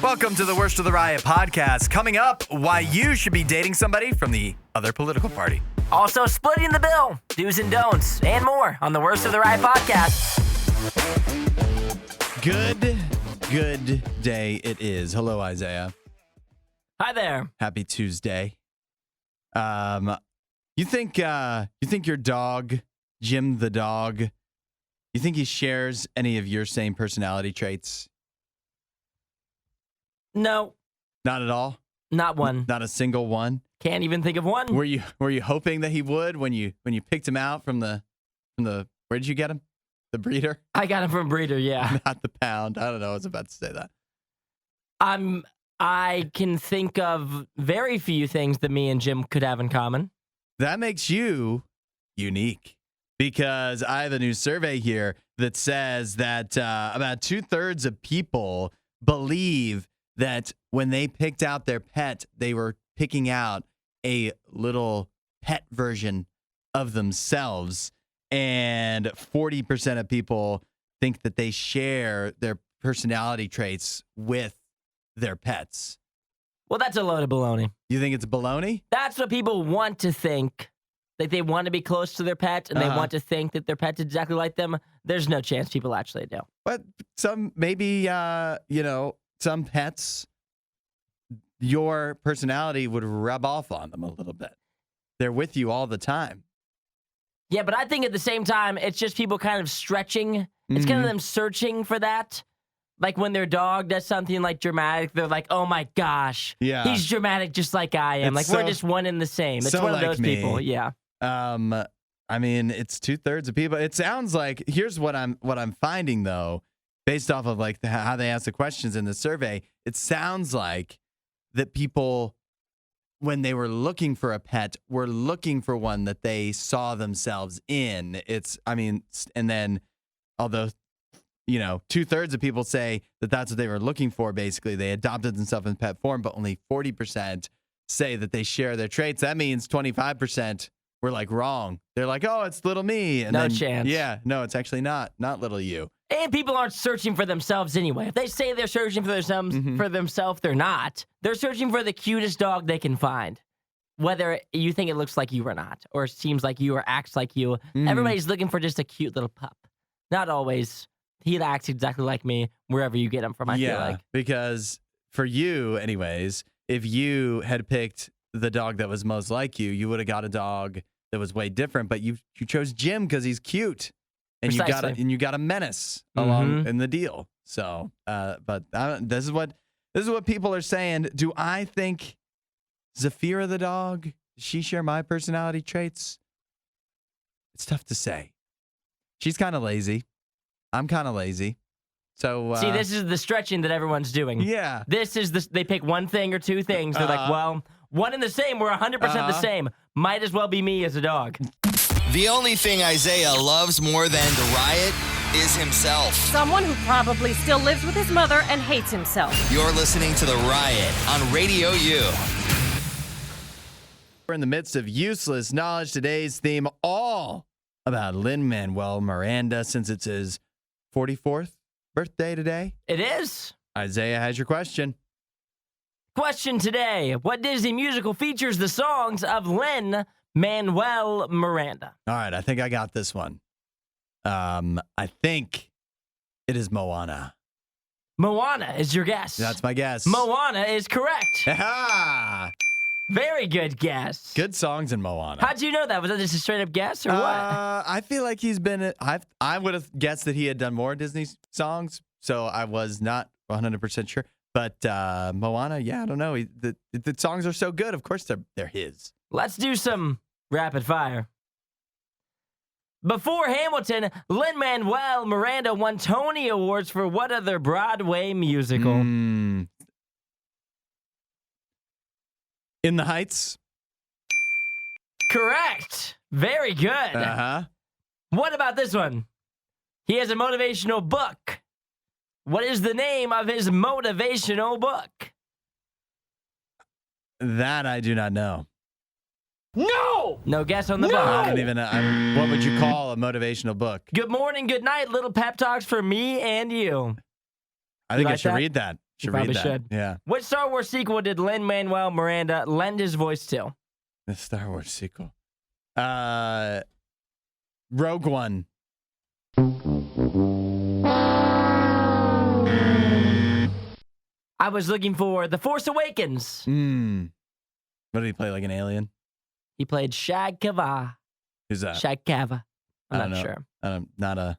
Welcome to the Worst of the Riot podcast. Coming up, why you should be dating somebody from the other political party. Also, splitting the bill, do's and don'ts, and more on the Worst of the Riot podcast. Good day it is. Hello, Isaiah. Hi there. Happy Tuesday. You think your dog, Jim the dog, you think he shares any of your same personality traits? No. Not at all? Not one. Not a single one? Can't even think of one. Were you hoping that he would when you picked him out from the where did you get him? The breeder? I got him from breeder, yeah. Not the pound. I don't know. I was about to say that. I can think of very few things that me and Jim could have in common. That makes you unique because I have a new survey here that says that about 2/3 of people believe that when they picked out their pet, they were picking out a little pet version of themselves. And 40% of people think that they share their personality traits with their pets. Well, that's a load of baloney. You think it's baloney? That's what people want to think. Like they want to be close to their pet and they want to think that their pet's exactly like them. There's no chance people actually do. But some, maybe, some pets, your personality would rub off on them a little bit. They're with you all the time. Yeah, but I think at the same time, it's just people kind of stretching. It's kind of them searching for that. Like when their dog does something like dramatic, they're like, oh my gosh, he's dramatic just like I am. It's we're just one and the same. It's so one of like those me. people, yeah. I mean, it's 2/3 of people. It sounds like, here's what I'm finding though, based off of like how they ask the questions in the survey. It sounds like that people, when they were looking for a pet, were looking for one that they saw themselves in. And then although, 2/3 of people say that that's what they were looking for, basically, they adopted themselves in pet form, but only 40% say that they share their traits. That means 25% were like wrong. They're like, oh, it's little me. And no chance. Yeah, no, it's actually not little you. And people aren't searching for themselves anyway. If they say they're searching for themselves, they're not. They're searching for the cutest dog they can find. Whether you think it looks like you or not, or seems like you or acts like you. Everybody's looking for just a cute little pup. Not always. He acts exactly like me wherever you get him from, I feel like. Because for you, anyways, if you had picked the dog that was most like you, you would have got a dog that was way different, but you chose Jim because he's cute. And you got a menace along in the deal. So, this is what people are saying. Do I think Zafira the dog, does she share my personality traits? It's tough to say. She's kind of lazy. I'm kind of lazy. So see, this is the stretching that everyone's doing. Yeah. This is they pick one thing or two things. They're like, well, one and the same. We're 100% the same. Might as well be me as a dog. The only thing Isaiah loves more than the riot is himself. Someone who probably still lives with his mother and hates himself. You're listening to The Riot on RadioU. We're in the midst of useless knowledge. Today's theme all about Lin-Manuel Miranda, since it's his 44th birthday today. It is. Isaiah has your question. Question today. What Disney musical features the songs of Lin-Manuel Miranda? All right, I think I got this one. I think it is Moana. Moana is your guess. That's my guess. Moana is correct. Ha! Very good guess. Good songs in Moana. How'd you know that? Was that just a straight up guess or what? I feel like he's been. I would have guessed that he had done more Disney songs, so I was not 100% sure. But Moana, yeah, I don't know. The songs are so good. Of course, they're his. Let's do some rapid fire. Before Hamilton, Lin-Manuel Miranda won Tony Awards for what other Broadway musical? In the Heights. Correct. Very good. Uh-huh. What about this one? He has a motivational book. What is the name of his motivational book? That I do not know. No! No guess on the book. I don't even know. What would you call a motivational book? Good morning, good night, little pep talks for me and you. I think I should read that. Should probably read that. should. Yeah. What Star Wars sequel did Lin-Manuel Miranda lend his voice to? The Star Wars sequel. Rogue One. I was looking for The Force Awakens. What did he play, like an alien? He played Shag Kava. Who's that? Shag Kava. I I'm don't not know. sure.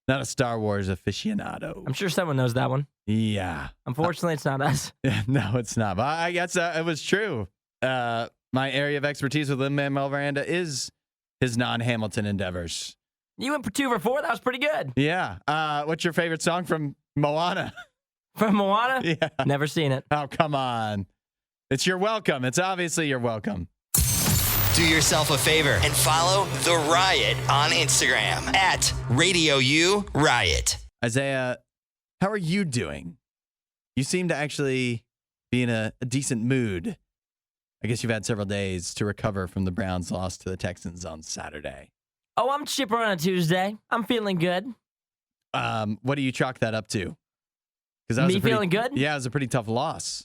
Not a Star Wars aficionado. I'm sure someone knows that one. Yeah. Unfortunately, it's not us. No, it's not. But I guess it was true. My area of expertise with Lin-Manuel Miranda is his non-Hamilton endeavors. You went for 2 for 4. That was pretty good. Yeah. What's your favorite song from Moana? From Moana? Yeah. Never seen it. Oh, come on. It's your welcome. It's obviously your welcome. Do yourself a favor and follow The Riot on Instagram at RadioU Riot. Isaiah, how are you doing? You seem to actually be in a decent mood. I guess you've had several days to recover from the Browns' loss to the Texans on Saturday. Oh, I'm chipper on a Tuesday. I'm feeling good. What do you chalk that up to? Because Me feeling good? Yeah, it was a pretty tough loss.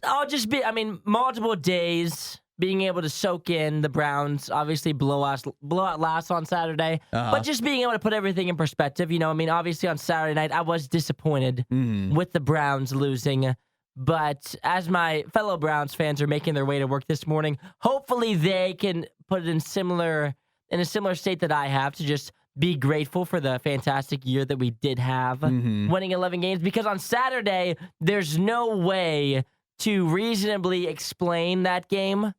Multiple days being able to soak in the Browns, obviously blowout loss on Saturday, but just being able to put everything in perspective. Obviously on Saturday night, I was disappointed with the Browns losing. But as my fellow Browns fans are making their way to work this morning, hopefully they can put it in a similar state that I have, to just be grateful for the fantastic year that we did have, winning 11 games. Because on Saturday, there's no way to reasonably explain that game.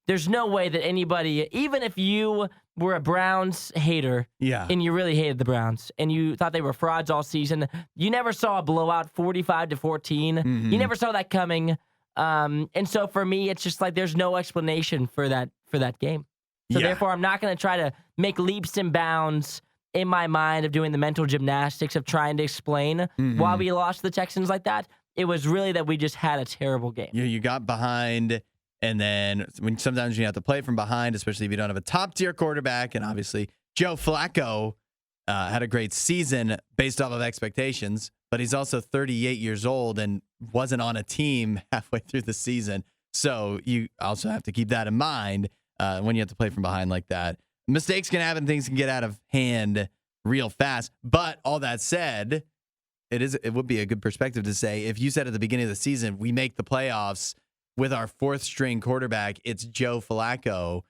There's no way that anybody, even if you were a Browns hater, and you really hated the Browns, and you thought they were frauds all season, you never saw a blowout 45-14. You never saw that coming. And so for me, it's just like there's no explanation for that game. So therefore, I'm not going to try to make leaps and bounds in my mind of doing the mental gymnastics of trying to explain why we lost to the Texans like that. It was really that we just had a terrible game. You got behind, and then sometimes you have to play from behind, especially if you don't have a top-tier quarterback. And obviously, Joe Flacco had a great season based off of expectations, but he's also 38 years old and wasn't on a team halfway through the season. So you also have to keep that in mind when you have to play from behind like that. Mistakes can happen, things can get out of hand real fast. But all that said, it would be a good perspective to say, if you said at the beginning of the season, we make the playoffs with our 4th string quarterback, it's Joe Flacco,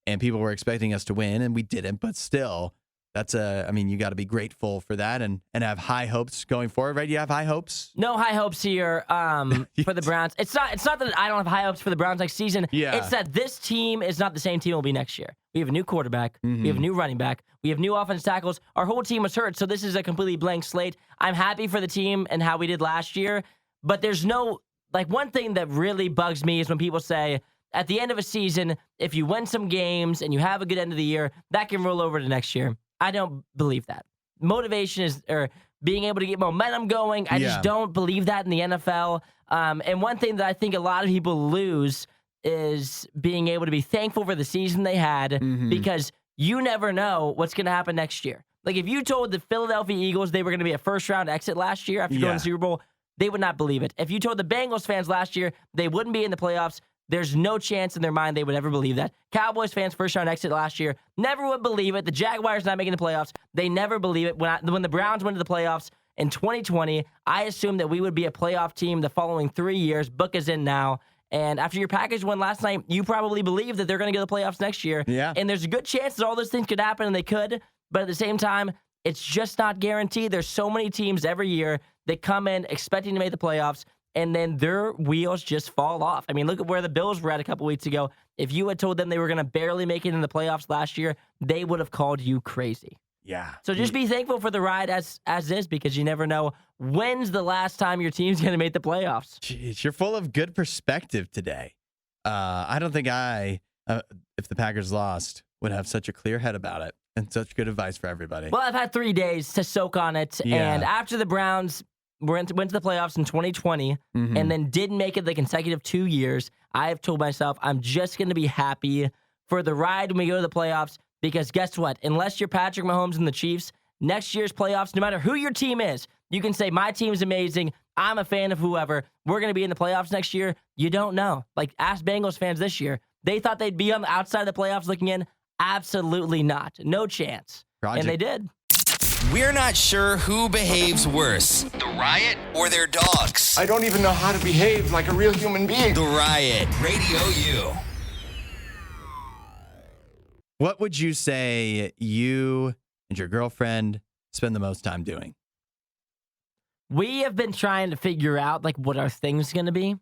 and people were expecting us to win, and we didn't, but still, you got to be grateful for that and have high hopes going forward, right? You have high hopes? No high hopes here for the Browns. It's not that I don't have high hopes for the Browns next season. Yeah. It's that this team is not the same team it will be next year. We have a new quarterback. We have a new running back. We have new offensive tackles. Our whole team was hurt, so this is a completely blank slate. I'm happy for the team and how we did last year, but there's no, one thing that really bugs me is when people say, at the end of a season, if you win some games and you have a good end of the year, that can roll over to next year. I don't believe that. Motivation or being able to get momentum going, I just don't believe that in the NFL. And one thing that I think a lot of people lose is being able to be thankful for the season they had, because you never know what's going to happen next year. Like, if you told the Philadelphia Eagles they were going to be a first-round exit last year after going to the Super Bowl, they would not believe it. If you told the Bengals fans last year they wouldn't be in the playoffs, there's no chance in their mind they would ever believe that. Cowboys fans, first-round exit last year, never would believe it. The Jaguars not making the playoffs, they never believe it. When the Browns went to the playoffs in 2020, I assumed that we would be a playoff team the following 3 years. Book is in now. And after your Packers win last night, you probably believe that they're going to go to the playoffs next year. Yeah. And there's a good chance that all those things could happen, and they could. But at the same time, it's just not guaranteed. There's so many teams every year that come in expecting to make the playoffs, and then their wheels just fall off. I mean, look at where the Bills were at a couple weeks ago. If you had told them they were going to barely make it in the playoffs last year, they would have called you crazy. Yeah. So just be thankful for the ride as is, because you never know when's the last time your team's going to make the playoffs. Jeez, you're full of good perspective today. I don't think if the Packers lost, would have such a clear head about it and such good advice for everybody. Well, I've had 3 days to soak on it. Yeah. And after the Browns went to the playoffs in 2020 and then didn't make it the consecutive 2 years, I have told myself I'm just going to be happy for the ride when we go to the playoffs, because guess what? Unless you're Patrick Mahomes and the Chiefs, next year's playoffs, no matter who your team is, you can say my team's amazing. I'm a fan of whoever. We're going to be in the playoffs next year. You don't know. Like, ask Bengals fans this year. They thought they'd be on the outside of the playoffs looking in. Absolutely not. No chance. And they did. We're not sure who behaves worse, the Riot or their dogs. I don't even know how to behave like a real human being. The Riot, Radio U. What would you say you and your girlfriend spend the most time doing? We have been trying to figure out like what our thing's going to be.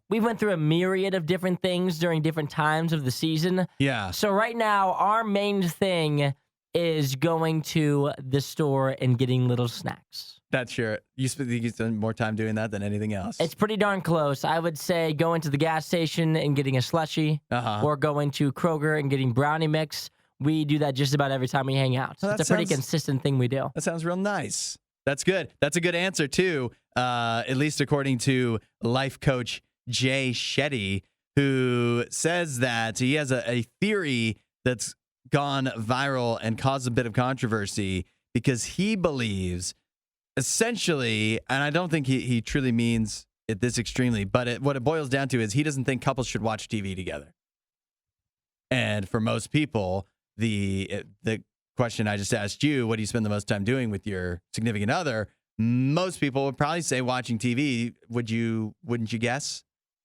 We went through a myriad of different things during different times of the season. Yeah. So right now, our main thing is going to the store and getting little snacks. That's you spend more time doing that than anything else. It's pretty darn close. I would say going to the gas station and getting a slushie, or going to Kroger and getting brownie mix. We do that just about every time we hang out. So it's a pretty consistent thing we do. That sounds real nice. That's good. That's a good answer, too, at least according to life coach Jay Shetty, who says that he has a theory that's gone viral and caused a bit of controversy because he believes essentially, and I don't think he truly means it this extremely, but what it boils down to is he doesn't think couples should watch TV together. And for most people, the question I just asked you, what do you spend the most time doing with your significant other? Most people would probably say watching TV. Wouldn't you guess?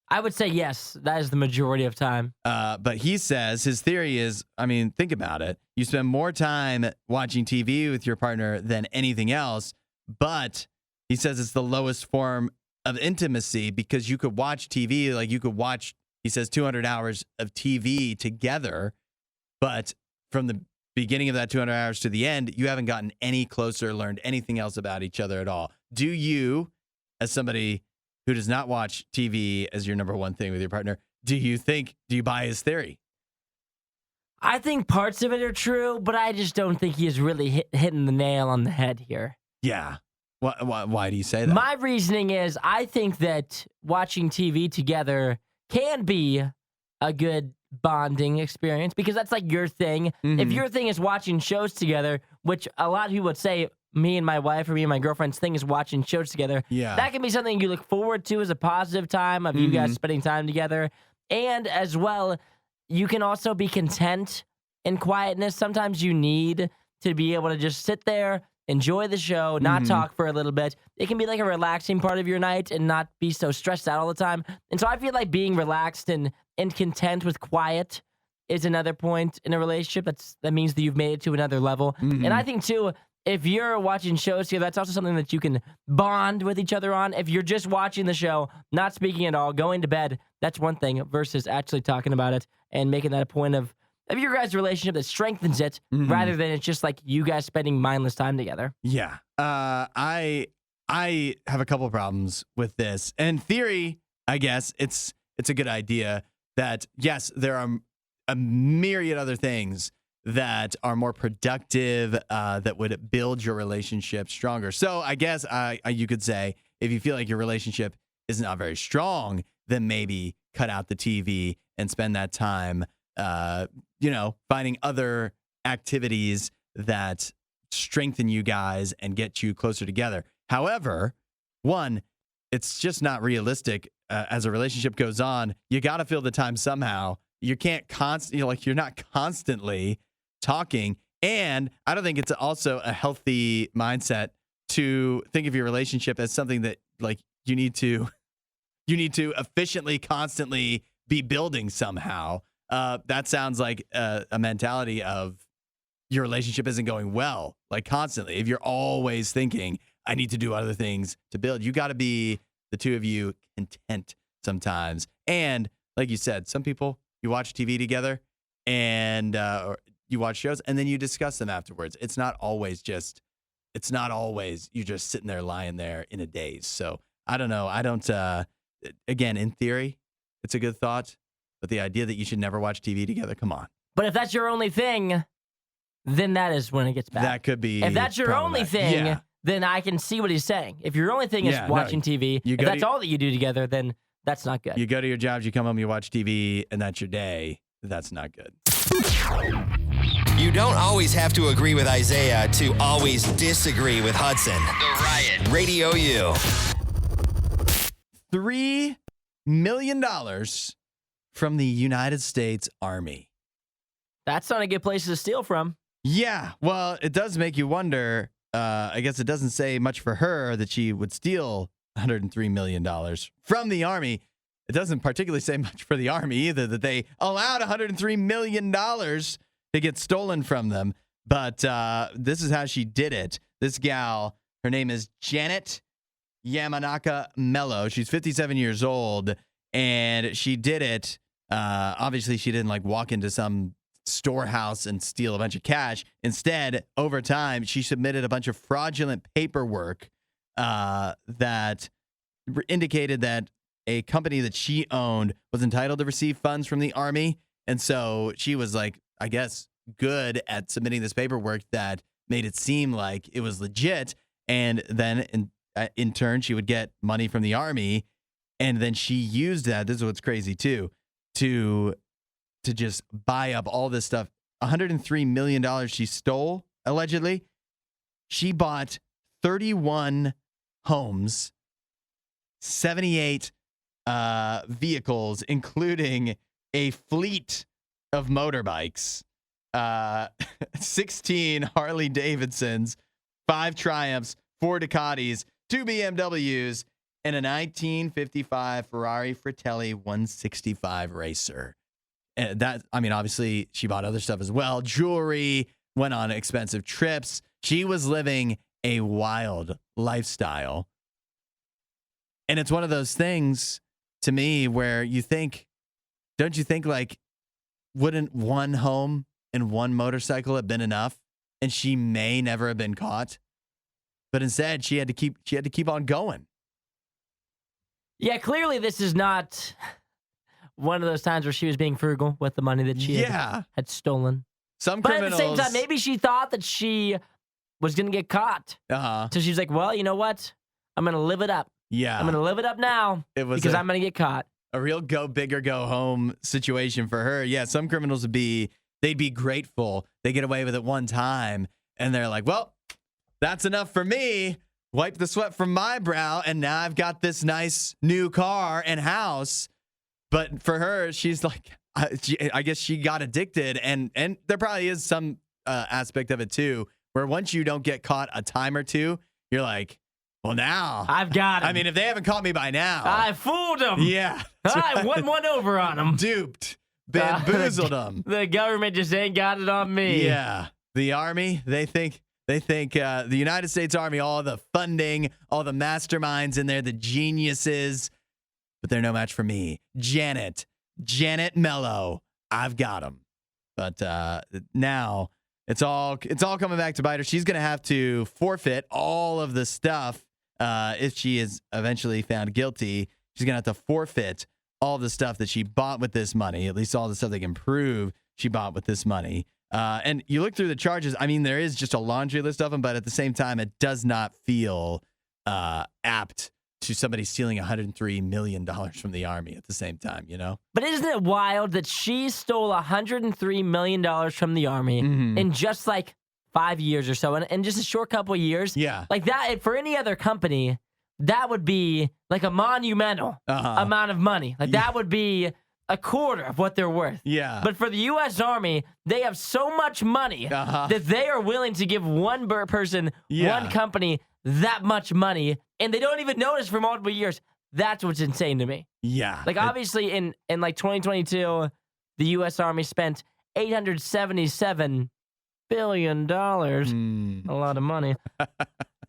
I would say yes. That is the majority of time. But he says his theory is, I mean, think about it. You spend more time watching TV with your partner than anything else, but he says it's the lowest form of intimacy because you could watch TV, like you could watch, he says 200 hours of TV together, but from the beginning of that 200 hours to the end, you haven't gotten any closer, learned anything else about each other at all. Do you, as somebody who does not watch TV as your number one thing with your partner, do you buy his theory? I think parts of it are true, but I just don't think he is really hitting the nail on the head here. Yeah. Why do you say that? My reasoning is I think that watching TV together can be a good bonding experience because that's like your thing. Mm-hmm. If your thing is watching shows together, which a lot of people would say me and my wife or me and my girlfriend's thing is watching shows together, that can be something you look forward to as a positive time of you guys spending time together. And as well, you can also be content in quietness. Sometimes you need to be able to just sit there, enjoy the show, not talk for a little bit. It can be like a relaxing part of your night and not be so stressed out all the time. And so I feel like being relaxed and content with quiet is another point in a relationship. That means that you've made it to another level. And I think, too, if you're watching shows here, that's also something that you can bond with each other on. If you're just watching the show, not speaking at all, going to bed, that's one thing versus actually talking about it and making that a point of your guys' relationship that strengthens it rather than it's just like you guys spending mindless time together. Yeah. I have a couple problems with this. In theory, I guess it's a good idea that, yes, there are a myriad other things that are more productive, that would build your relationship stronger. So I guess you could say if you feel like your relationship is not very strong, then maybe cut out the TV and spend that time finding other activities that strengthen you guys and get you closer together. However, one, it's just not realistic. As a relationship goes on, you got to fill the time somehow. You can't you're not constantly talking. And I don't think it's also a healthy mindset to think of your relationship as something that like you need to efficiently, constantly be building somehow. That sounds like a mentality of your relationship isn't going well, like constantly. If you're always thinking, I need to do other things to build, you got to be, the two of you, content sometimes. And like you said, some people, you watch TV together and you watch shows and then you discuss them afterwards. It's not always you just sitting there lying there in a daze. So I don't know. Again, in theory, it's a good thought. But the idea that you should never watch TV together, come on. But if that's your only thing, then that is when it gets bad. That could be. If that's your only thing, then I can see what he's saying. If your only thing is watching TV, if that's all that you do together, then that's not good. You go to your jobs, you come home, you watch TV, and that's your day. That's not good. You don't always have to agree with Isaiah to always disagree with Hudson. The Riot. Radio U. $3 million from the United States Army. That's not a good place to steal from. Yeah, well, it does make you wonder. I guess it doesn't say much for her that she would steal $103 million from the Army. It doesn't particularly say much for the Army either, that they allowed $103 million to get stolen from them. But this is how she did it. This gal, her name is Janet Yamanaka Mello. She's 57 years old, and she did it. Obviously, she didn't like walk into some storehouse and steal a bunch of cash. Instead, over time, she submitted a bunch of fraudulent paperwork that indicated that a company that she owned was entitled to receive funds from the Army. And so she was like, I guess, good at submitting this paperwork that made it seem like it was legit. And then in turn, she would get money from the Army. And then she used that. This is what's crazy too, to just buy up all this stuff. $103 million she stole, allegedly. She bought 31 homes, 78 vehicles, including a fleet of motorbikes, 16 Harley Davidsons, 5 Triumphs, 4 Ducatis, 2 BMWs, and a 1955 Ferrari Fratelli 165 racer. And obviously she bought other stuff as well. Jewelry, went on expensive trips. She was living a wild lifestyle. And it's one of those things to me where don't you think like, wouldn't one home and one motorcycle have been enough? And she may never have been caught. But instead, she had to keep on going. Yeah, clearly this is not one of those times where she was being frugal with the money that she had stolen. Some but criminals, at the same time, maybe she thought that she was going to get caught. So she's like, well, you know what? I'm going to live it up. Yeah. I'm going to live it up now because I'm going to get caught. A real go big or go home situation for her. Yeah, some criminals they'd be grateful they get away with it one time. And they're like, well, that's enough for me. Wipe the sweat from my brow. And now I've got this nice new car and house. But for her, she's like, I guess she got addicted. And there probably is some aspect of it too, where once you don't get caught a time or two, you're like, well, now I've got him. I mean, if they haven't caught me by now, I fooled them. Yeah. I won one over on them. Duped. Bamboozled them. The government just ain't got it on me. Yeah. The Army, they think the United States Army, all the funding, all the masterminds in there, the geniuses, but they're no match for me. Janet Mello, I've got them. But now it's all coming back to bite her. She's going to have to forfeit all of the stuff if she is eventually found guilty. She's going to have to forfeit all the stuff that she bought with this money, at least all the stuff they can prove she bought with this money. And you look through the charges, I mean, there is just a laundry list of them, but at the same time, it does not feel apt to somebody stealing $103 million from the Army at the same time, you know? But isn't it wild that she stole $103 million from the Army in just like 5 years or so, and in just a short couple of years? Yeah. Like that, for any other company, that would be like a monumental amount of money. Like that would be a quarter of what they're worth. Yeah. But for the U.S. Army, they have so much money that they are willing to give one person, one company, that much money, and they don't even notice for multiple years. That's what's insane to me. Yeah. Like, obviously, in like 2022, the U.S. Army spent $877 billion. A lot of money.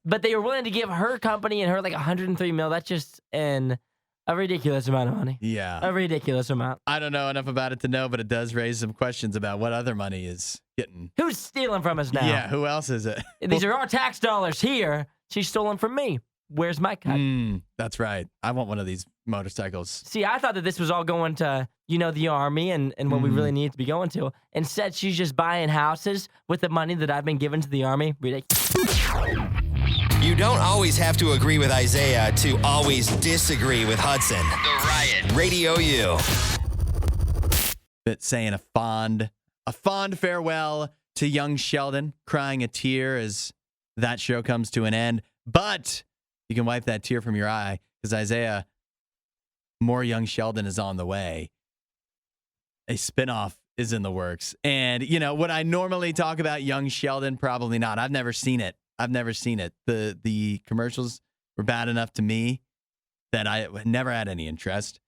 But they were willing to give her company and her like $103 million. That's just a ridiculous amount of money. Yeah. A ridiculous amount. I don't know enough about it to know, but it does raise some questions about what other money is getting. Who's stealing from us now? Yeah, who else is it? These are our tax dollars here. She's stolen from me. Where's my cut? That's right. I want one of these motorcycles. See, I thought that this was all going to, the Army and what we really need to be going to. Instead, she's just buying houses with the money that I've been given to the Army. Ridiculous. You don't always have to agree with Isaiah to always disagree with Hudson. The Riot. Radio U. But saying a fond farewell to young Sheldon, crying a tear as that show comes to an end. But you can wipe that tear from your eye because Isaiah more Young Sheldon is on the way. A spinoff is in the works. And, would I normally talk about Young Sheldon? Probably not. I've never seen it. The commercials were bad enough to me that I never had any interest.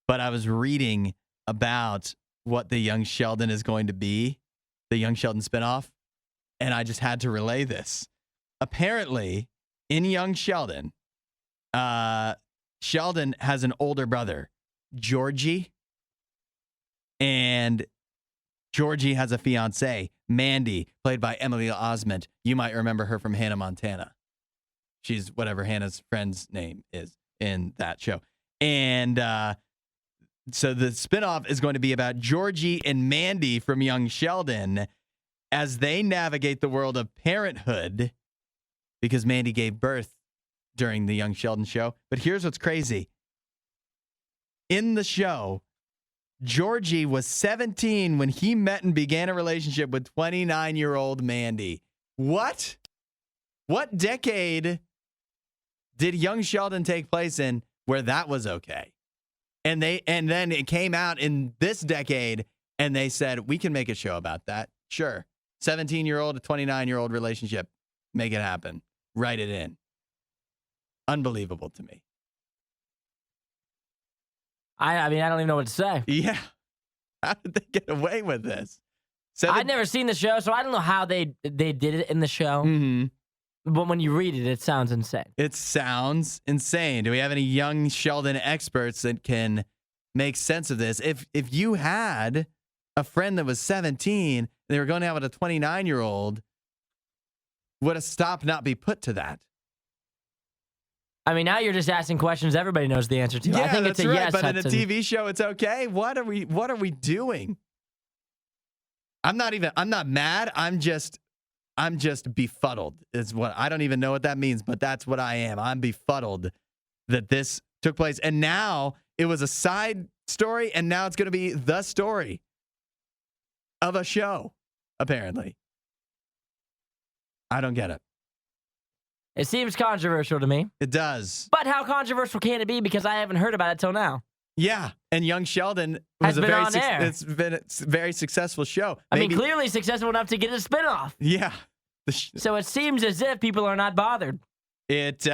But I was reading about what the Young Sheldon is going to be, the Young Sheldon spinoff, and I just had to relay this. Apparently, in Young Sheldon, Sheldon has an older brother, Georgie, and Georgie has a fiancée, Mandy, played by Emily Osment. You might remember her from Hannah Montana. She's whatever Hannah's friend's name is in that show. And so the spinoff is going to be about Georgie and Mandy from Young Sheldon as they navigate the world of parenthood because Mandy gave birth during the Young Sheldon show. But here's what's crazy. In the show, Georgie was 17 when he met and began a relationship with 29-year-old Mandy. What? What decade did Young Sheldon take place in where that was okay? And then it came out in this decade and they said, we can make a show about that. Sure. 17-year-old to 29-year-old relationship. Make it happen. Write it in. Unbelievable to me. I mean, I don't even know what to say. Yeah. How did they get away with this? I've never seen the show, so I don't know how they did it in the show. Mm-hmm. But when you read it, it sounds insane. It sounds insane. Do we have any Young Sheldon experts that can make sense of this? If you had a friend that was 17 and they were going out with a 29-year-old, would a stop not be put to that? I mean, now you're just asking questions everybody knows the answer to. Yeah, I think that's it's a right. yes, But Hudson. in a TV show, it's okay. What are we doing? I'm not mad. I'm just befuddled. Is what I don't even know what that means, but that's what I am. I'm befuddled that this took place. And now it was a side story, and now it's going to be the story of a show, apparently. I don't get it. It seems controversial to me. It does. But how controversial can it be? Because I haven't heard about it till now. Yeah, and Young Sheldon Has was been on air. It's been a very successive show. I mean, clearly successful enough to get a spinoff. Yeah. So it seems as if people are not bothered. It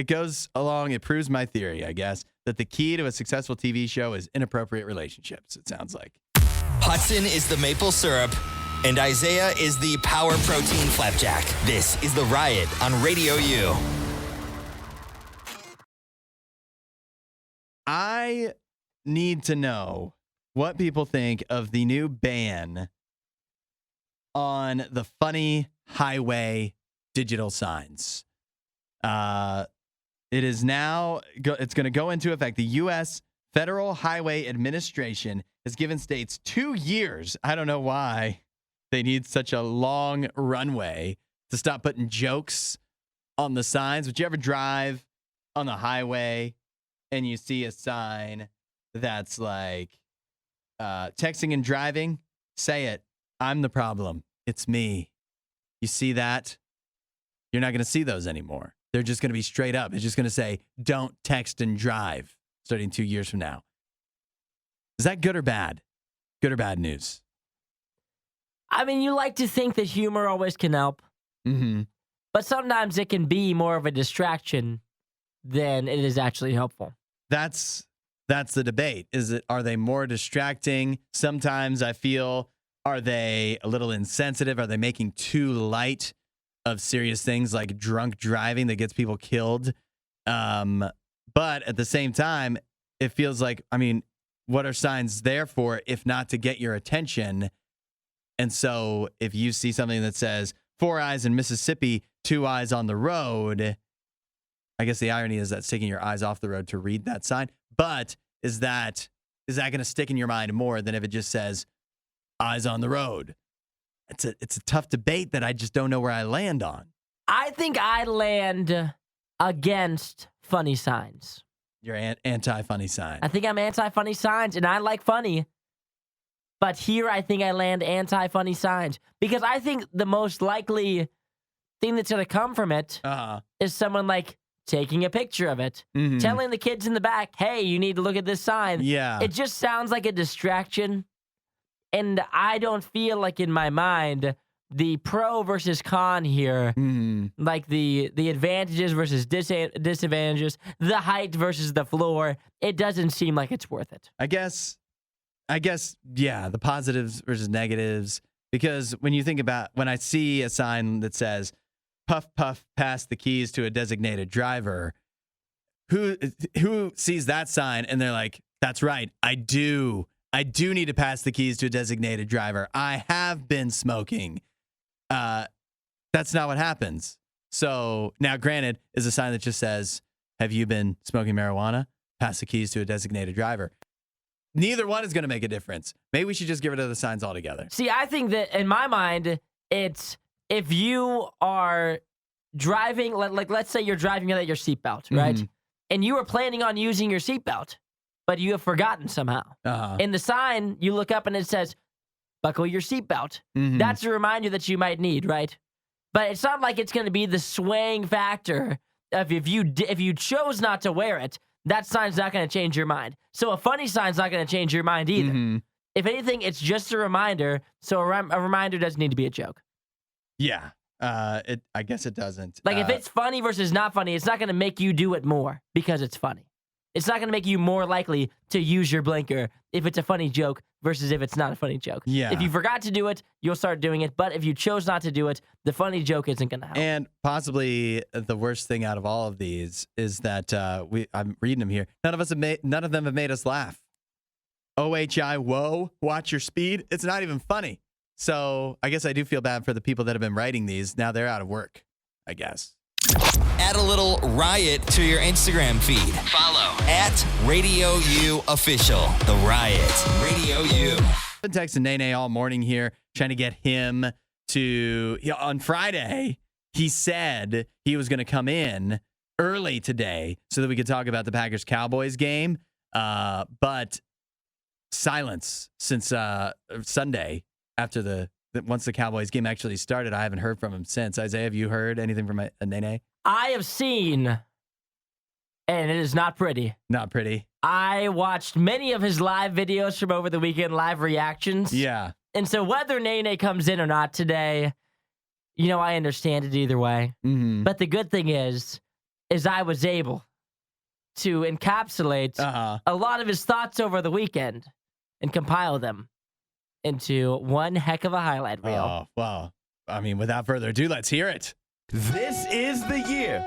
goes along. It proves my theory, I guess, that the key to a successful TV show is inappropriate relationships. It sounds like. Hudson is the maple syrup, and Isaiah is the power protein flapjack. This is The Riot on RadioU. I need to know what people think of the new ban on the funny highway digital signs. It is now, it's going to go into effect. The U.S. Federal Highway Administration has given states 2 years. I don't know why they need such a long runway to stop putting jokes on the signs. Would you ever drive on the highway and you see a sign that's like, texting and driving? Say it. I'm the problem. It's me. You see that? You're not going to see those anymore. They're just going to be straight up. It's just going to say, don't text and drive, starting 2 years from now. Is that good or bad? Good or bad news? I mean, you like to think that humor always can help. Mm-hmm. But sometimes it can be more of a distraction than it is actually helpful. That's the debate. Are they more distracting? Sometimes I feel, are they a little insensitive? Are they making too light of serious things like drunk driving that gets people killed? But at the same time, it feels like, I mean, what are signs there for if not to get your attention? And so if you see something that says 4 eyes in Mississippi, 2 eyes on the road, I guess the irony is that's taking your eyes off the road to read that sign. But is that going to stick in your mind more than if it just says eyes on the road? It's a tough debate that I just don't know where I land on. I think I land against funny signs. You're anti-funny sign. I think I'm anti-funny signs, and I like funny. But here I think I land anti-funny signs. Because I think the most likely thing that's going to come from it is someone like taking a picture of it, telling the kids in the back, hey, you need to look at this sign. Yeah. It just sounds like a distraction. And I don't feel like in my mind the pro versus con here, like the advantages versus disadvantages, the height versus the floor, it doesn't seem like it's worth it. I guess, yeah, the positives versus negatives. Because when you think about, when I see a sign that says, puff, puff, pass the keys to a designated driver, who sees that sign and they're like, that's right, I do need to pass the keys to a designated driver. I have been smoking. That's not what happens. So now, granted, is a sign that just says, have you been smoking marijuana? Pass the keys to a designated driver. Neither one is going to make a difference. Maybe we should just get rid of the signs altogether. See, I think that in my mind, it's if you are driving, like let's say you're driving without your seatbelt, right? And you were planning on using your seatbelt, but you have forgotten somehow. In the sign, you look up and it says, buckle your seatbelt. That's a reminder that you might need, right? But it's not like it's going to be the swaying factor of if you chose not to wear it, that sign's not going to change your mind. So a funny sign's not going to change your mind either. If anything, it's just a reminder. So a reminder doesn't need to be a joke. Yeah. I guess it doesn't. Like if it's funny versus not funny, it's not going to make you do it more because it's funny. It's not going to make you more likely to use your blinker if it's a funny joke versus if it's not a funny joke. Yeah. If you forgot to do it, you'll start doing it. But if you chose not to do it, the funny joke isn't going to help. And possibly the worst thing out of all of these is that I'm reading them here. None of them have made us laugh. OHI, whoa, watch your speed. It's not even funny. So I guess I do feel bad for the people that have been writing these. Now they're out of work, I guess. Add a little riot to your Instagram feed. Follow @RadioU Official. The Riot. Radio U. I've been texting NayNay all morning here, trying to get him to, on Friday, he said he was going to come in early today so that we could talk about the Packers-Cowboys game. But silence since Sunday after once the Cowboys game actually started. I haven't heard from him since. Isaiah, have you heard anything from NayNay? I have seen, and it is not pretty. Not pretty. I watched many of his live videos from over the weekend, live reactions. Yeah. And so whether NayNay comes in or not today, I understand it either way. But the good thing is I was able to encapsulate a lot of his thoughts over the weekend and compile them into one heck of a highlight reel. Oh, well, I mean, without further ado, let's hear it. This is the year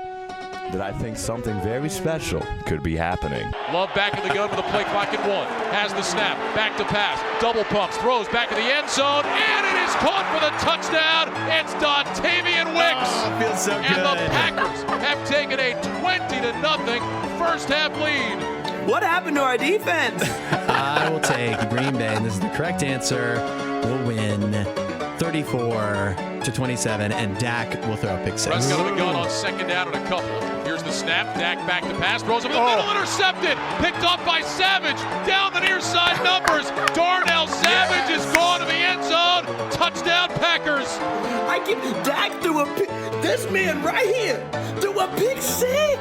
that I think something very special could be happening. Love back in the gun with the play clock at 1. Has the snap. Back to pass. Double pumps. Throws back in the end zone. And it is caught for the touchdown. It's Dontavian Wicks. Oh, it feels so good. And the Packers have taken a 20-0 first half lead. What happened to our defense? I will take Green Bay, and this is the correct answer. We'll win 34-27, and Dak will throw a pick six. Prescott on the gun on second down and a couple. Here's the snap. Dak back to pass. Throws over the middle. Intercepted. Picked off by Savage. Down the near side numbers. Darnell Savage is gone to the end zone. Touchdown Packers. Dak threw this man right here threw a pick six.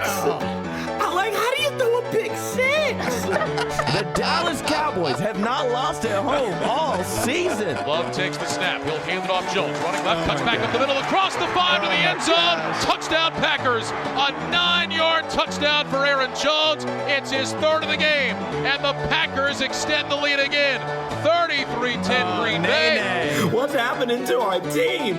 How do you throw a pick six? The Dallas Cowboys have not lost at home all season. Love takes the snap. He'll hand it off Jones. Running left, cuts back up the middle, across the 5 to the end zone. Touchdown Packers. A 9-yard touchdown for Aaron Jones. It's his third of the game. And the Packers extend the lead again. 33-10 Green Bay. What's happening to our team?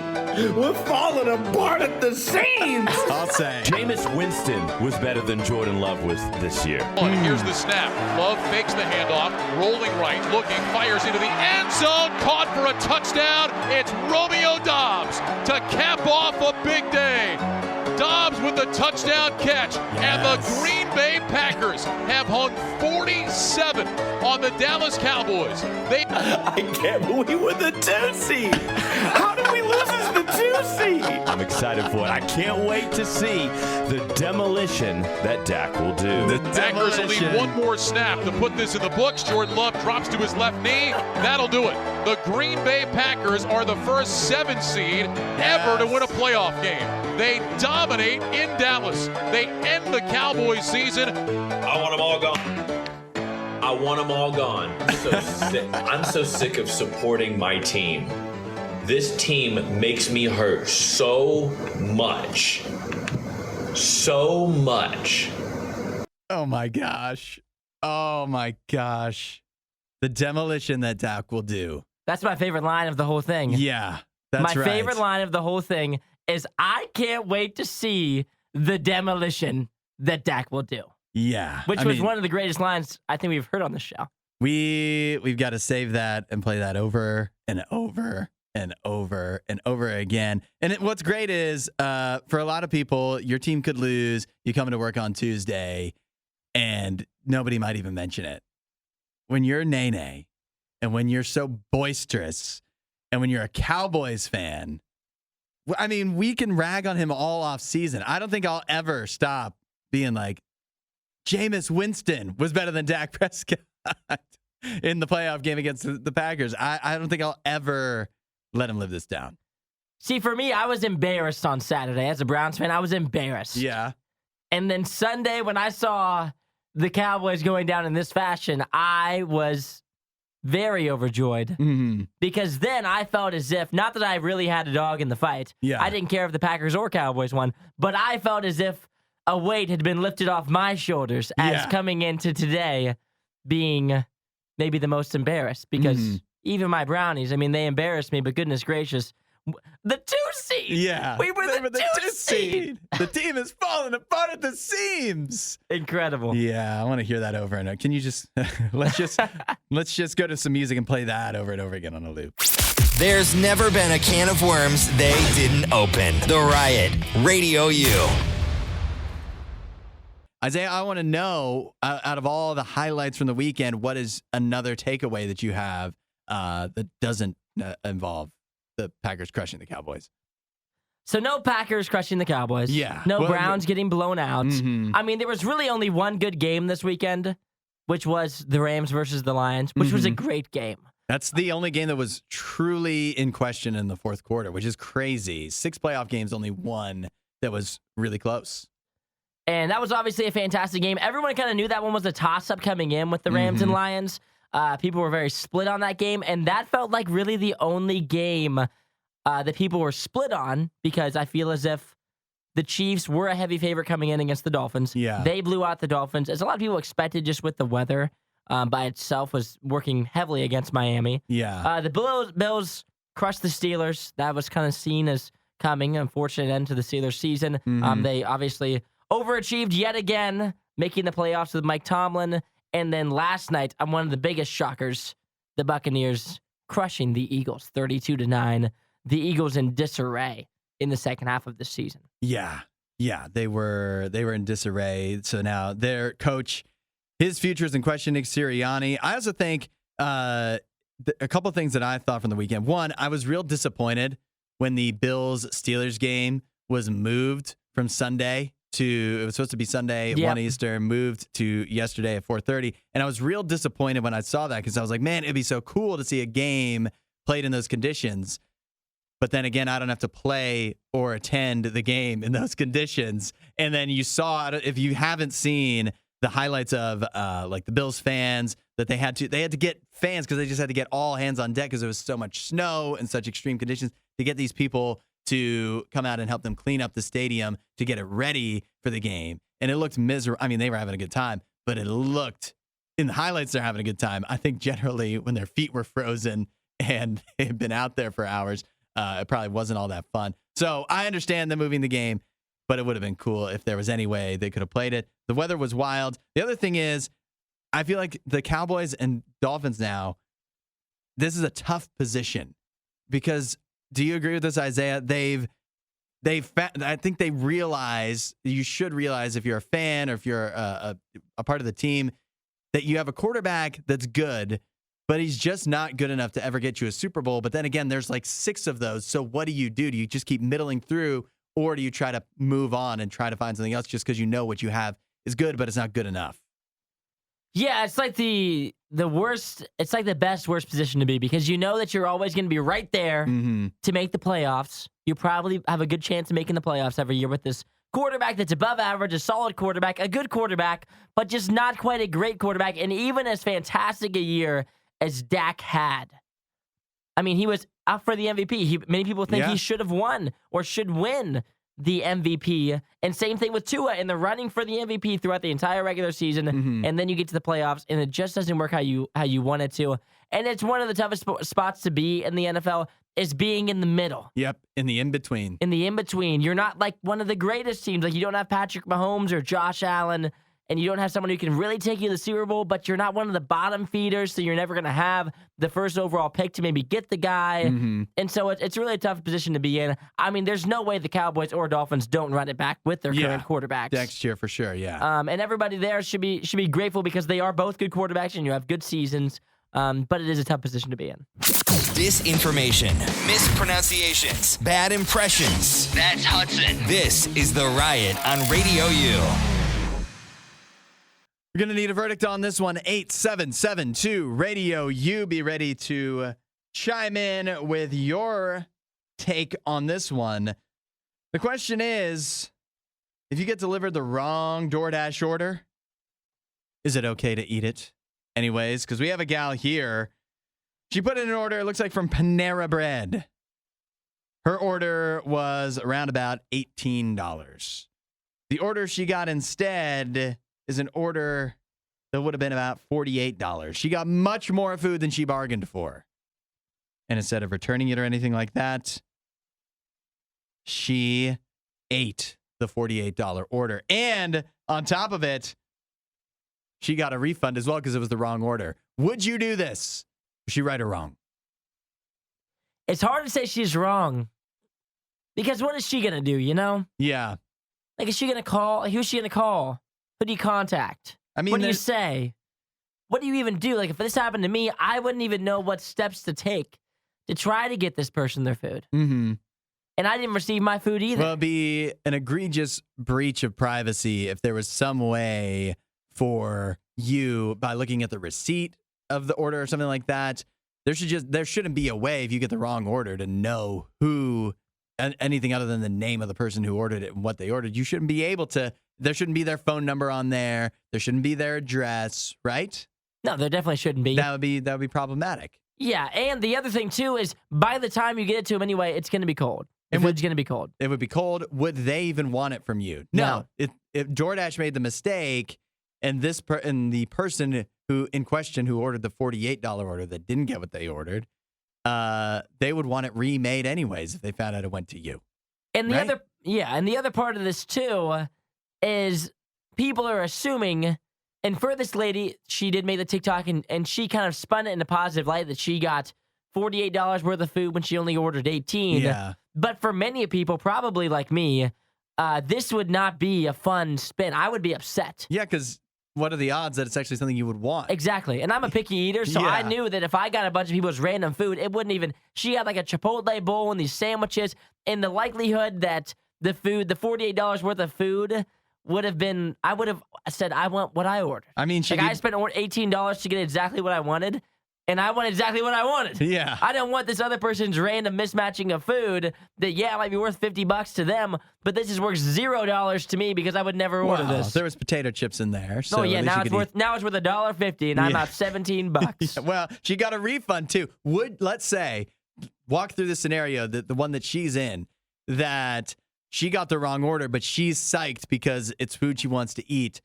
We're falling apart at the seams. I'll say. Jameis Winston was better than Jordan Love was this year. Here's the snap. Love fakes the handoff, rolling right, looking, fires into the end zone, caught for a touchdown. It's Romeo Doubs to cap off a big day. Dobbs with the touchdown catch, and the Green Bay Packers have hung 47 on the Dallas Cowboys. I can't believe we're the 2 seed. How did we lose as the 2 seed? I'm excited for it. I can't wait to see the demolition that Dak will do. The Packers will need one more snap to put this in the books. Jordan Love drops to his left knee. That'll do it. The Green Bay Packers are the first 7 seed ever to win a playoff game. They dominate in Dallas. They end the Cowboys season. I want them all gone. I want them all gone. I'm so sick of supporting my team. This team makes me hurt so much. So much. Oh my gosh. Oh my gosh. The demolition that Dak will do. That's my favorite line of the whole thing. Yeah, that's my right. favorite line of the whole thing is I can't wait to see the demolition that Dak will do. Yeah. Which was one of the greatest lines I think we've heard on the show. We've got to save that and play that over and over and over and over again. And what's great is for a lot of people, your team could lose. You come into work on Tuesday and nobody might even mention it. When you're NayNay and when you're so boisterous and when you're a Cowboys fan, I mean, we can rag on him all off season. I don't think I'll ever stop being like, Jameis Winston was better than Dak Prescott in the playoff game against the Packers. I don't think I'll ever let him live this down. See, for me, I was embarrassed on Saturday. As a Browns fan, I was embarrassed. Yeah. And then Sunday, when I saw the Cowboys going down in this fashion, I was very overjoyed. Mm-hmm. Because then I felt as if, not that I really had a dog in the fight. Yeah. I didn't care if the Packers or Cowboys won, but I felt as if a weight had been lifted off my shoulders as coming into today being maybe the most embarrassed. Because even my Brownies, I mean, they embarrassed me, but goodness gracious, the 2 seed. Yeah. We were the 2 seed. The team is falling apart at the seams. Incredible. Yeah, I want to hear that over and over. Can you just let's just go to some music and play that over and over again on a loop. There's never been a can of worms they didn't open. The Riot, Radio U. Isaiah, I want to know, out of all the highlights from the weekend, what is another takeaway that you have that doesn't involve the Packers crushing the Cowboys? So no Packers crushing the Cowboys. Yeah. No Browns getting blown out. Mm-hmm. I mean, there was really only one good game this weekend, which was the Rams versus the Lions, which was a great game. That's the only game that was truly in question in the fourth quarter, which is crazy. 6 playoff games, only one that was really close. And that was obviously a fantastic game. Everyone kind of knew that one was a toss-up coming in with the Rams and Lions. People were very split on that game, and that felt like really the only game that people were split on, because I feel as if the Chiefs were a heavy favorite coming in against the Dolphins. Yeah. They blew out the Dolphins, as a lot of people expected, just with the weather by itself was working heavily against Miami. Yeah. The Bills crushed the Steelers. That was kind of seen as coming. Unfortunate end to the Steelers season. They obviously overachieved yet again, making the playoffs with Mike Tomlin. And then last night, on one of the biggest shockers, the Buccaneers crushing the Eagles 32-9. The Eagles in disarray in the second half of the season. Yeah. They were in disarray. So now their coach, his future is in question, Nick Sirianni. I also think a couple of things that I thought from the weekend. One, I was real disappointed when the Bills-Steelers game was moved from Sunday it was supposed to be Sunday at 1 Eastern, moved to yesterday at 4:30. And I was real disappointed when I saw that, because I was like, man, it'd be so cool to see a game played in those conditions. But then again, I don't have to play or attend the game in those conditions. And then you saw, if you haven't seen the highlights of like the Bills fans, that they had to get fans, because they just had to get all hands on deck because there was so much snow and such extreme conditions, to get these people to come out and help them clean up the stadium to get it ready for the game. And it looked miserable. I mean, they were having a good time, but it looked, in the highlights, they're having a good time. I think generally when their feet were frozen and they had been out there for hours, it probably wasn't all that fun. So I understand them moving the game, but it would have been cool if there was any way they could have played it. The weather was wild. The other thing is, I feel like the Cowboys and Dolphins now, this is a tough position, because do you agree with this, Isaiah? I think they realize, you should realize if you're a fan or if you're a part of the team, that you have a quarterback that's good, but he's just not good enough to ever get you a Super Bowl. But then again, there's like 6 of those. So what do? Do you just keep middling through, or do you try to move on and try to find something else just because you know what you have is good, but it's not good enough? Yeah, it's like the the worst. It's like the best worst position to be because you know that you're always going to be right there to make the playoffs. You probably have a good chance of making the playoffs every year with this quarterback that's above average, a solid quarterback, a good quarterback, but just not quite a great quarterback. And even as fantastic a year as Dak had, I mean, he was up for the MVP. Many people think he should have won or should win the MVP. And same thing with Tua in the running for the MVP throughout the entire regular season. And then you get to the playoffs and it just doesn't work how you want it to. And it's one of the toughest spots to be in the NFL is being in the middle. Yep, in the in-between. In the in-between. You're not like one of the greatest teams. Like you don't have Patrick Mahomes or Josh Allen, and you don't have someone who can really take you to the Super Bowl, but you're not one of the bottom feeders, so you're never going to have the first overall pick to maybe get the guy. And so it's really a tough position to be in. I mean, there's no way the Cowboys or Dolphins don't run it back with their current quarterbacks. Next year for sure, yeah. And everybody there should be grateful because they are both good quarterbacks and you have good seasons. But it is a tough position to be in. Disinformation, mispronunciations, bad impressions. That's Hudson. This is The Riot on Radio U. We're going to need a verdict on this one. 8772 Radio U. Be ready to chime in with your take on this one. The question is, if you get delivered the wrong DoorDash order, is it okay to eat it? Anyways, because we have a gal here. She put in an order, it looks like from Panera Bread. Her order was around about $18. The order she got instead is an order that would have been about $48. She got much more food than she bargained for. And instead of returning it or anything like that, she ate the $48 order. And on top of it, she got a refund as well because it was the wrong order. Would you do this? Was she right or wrong? It's hard to say she's wrong. Because what is she going to do, you know? Yeah. Like, is she going to call? Who's she going to call? Who do you contact? I mean, what do you say? What do you even do? Like, if this happened to me, I wouldn't even know what steps to take to try to get this person their food. And I didn't receive my food either. Well, it'd be an egregious breach of privacy if there was some way for you, by looking at the receipt of the order or something like that, there shouldn't be a way if you get the wrong order to know who, anything other than the name of the person who ordered it and what they ordered. You shouldn't be able to, there shouldn't be their phone number on there. There shouldn't be their address, right? No, there definitely shouldn't be. That would be problematic. Yeah, and the other thing too is by the time you get it to them anyway, it's going to be cold. The food's going to be cold. It would be cold. Would they even want it from you? No. If DoorDash made the mistake, and the person who in question who ordered the $48 order that didn't get what they ordered, they would want it remade anyways if they found out it went to you. And the other part of this too is people are assuming, and for this lady, she did make the TikTok and she kind of spun it in a positive light that she got $48 worth of food when she only ordered 18. Yeah. But for many people, probably like me, this would not be a fun spin. I would be upset. Yeah, because what are the odds that it's actually something you would want? Exactly. And I'm a picky eater, so I knew that if I got a bunch of people's random food, it wouldn't even... She had like a Chipotle bowl and these sandwiches, and the likelihood that the $48 worth of food would have been... I would have said, I want what I ordered. I mean, I spent $18 to get exactly what I wanted, and I want exactly what I wanted. Yeah. I don't want this other person's random mismatching of food that, might be worth $50 to them, but this is worth $0 to me because I would never order this. There was potato chips in there. So now it's worth $1.50 and I'm out $17. Well, she got a refund too. Let's say, walk through the scenario, the one that she's in, that she got the wrong order, but she's psyched because it's food she wants to eat.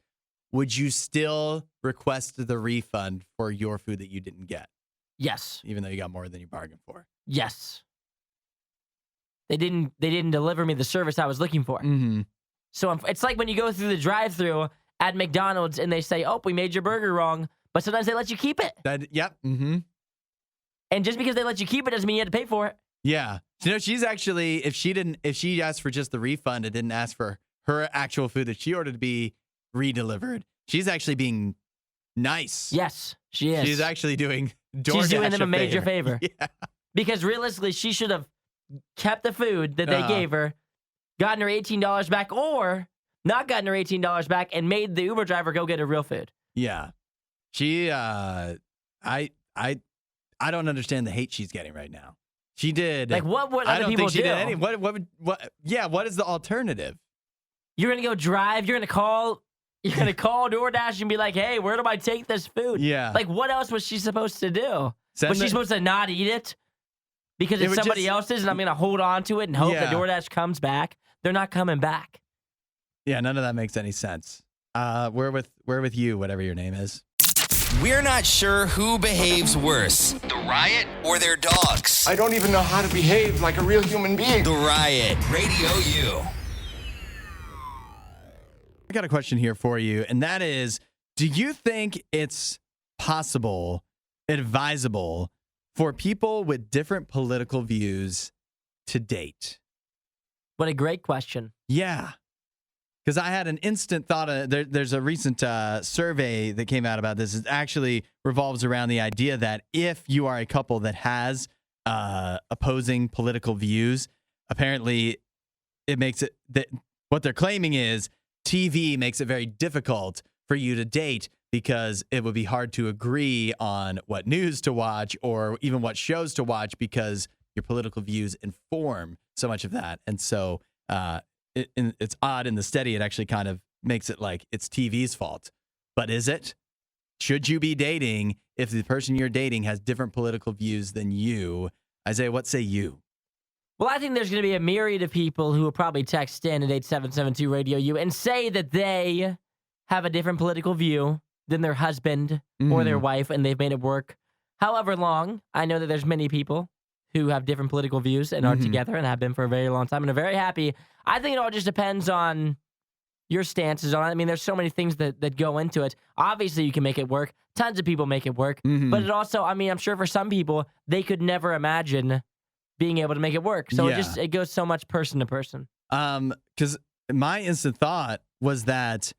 Would you still request the refund for your food that you didn't get? Yes. Even though you got more than you bargained for? Yes. They didn't deliver me the service I was looking for. So it's like when you go through the drive-thru at McDonald's and they say, "Oh, we made your burger wrong," but sometimes they let you keep it. And just because they let you keep it doesn't mean you had to pay for it. Yeah. She's actually, if she asked for just the refund and didn't ask for her actual food that she ordered to be redelivered, she's actually being nice. Yes, she is. She's actually doing DoorDash She's doing them a major favor. Yeah. Because realistically, she should have kept the food that they gave her, gotten her $18 back, or not gotten her $18 back and made the Uber driver go get her real food. Yeah. She I don't understand the hate she's getting right now. She did. Like, what would I other don't people think she do? did any. What is the alternative? You're going to go drive. You're going to call DoorDash and be like, hey, where do I take this food? Yeah. Like, what else was she supposed to do? Was she supposed to not eat it? Because it's somebody else's and I'm going to hold on to it and hope that DoorDash comes back? They're not coming back. Yeah, none of that makes any sense. We're with you, whatever your name is. We're not sure who behaves worse, the Riot or their dogs. I don't even know how to behave like a real human being. The Riot, Radio U. I got a question here for you, and that is, do you think it's possible, advisable for people with different political views to date? What a great question. Yeah. Because I had an instant thought. There's a recent survey that came out about this. It actually revolves around the idea that if you are a couple that has opposing political views, apparently it makes it that what they're claiming is TV makes it very difficult for you to date because it would be hard to agree on what news to watch or even what shows to watch because your political views inform so much of that. And so it's odd in the study. It actually kind of makes it like it's TV's fault. But is it? Should you be dating if the person you're dating has different political views than you? Isaiah, what say you? Well, I think there's going to be a myriad of people who will probably text in at 8772 Radio U and say that they have a different political view than their husband or their wife, and they've made it work however long. I know that there's many people who have different political views and are together and have been for a very long time and are very happy. I think it all just depends on your stances on it. I mean, there's so many things that go into it. Obviously, you can make it work. Tons of people make it work. But it also, I mean, I'm sure for some people, they could never imagine being able to make it work. So it goes so much person to person. Because my instant thought was that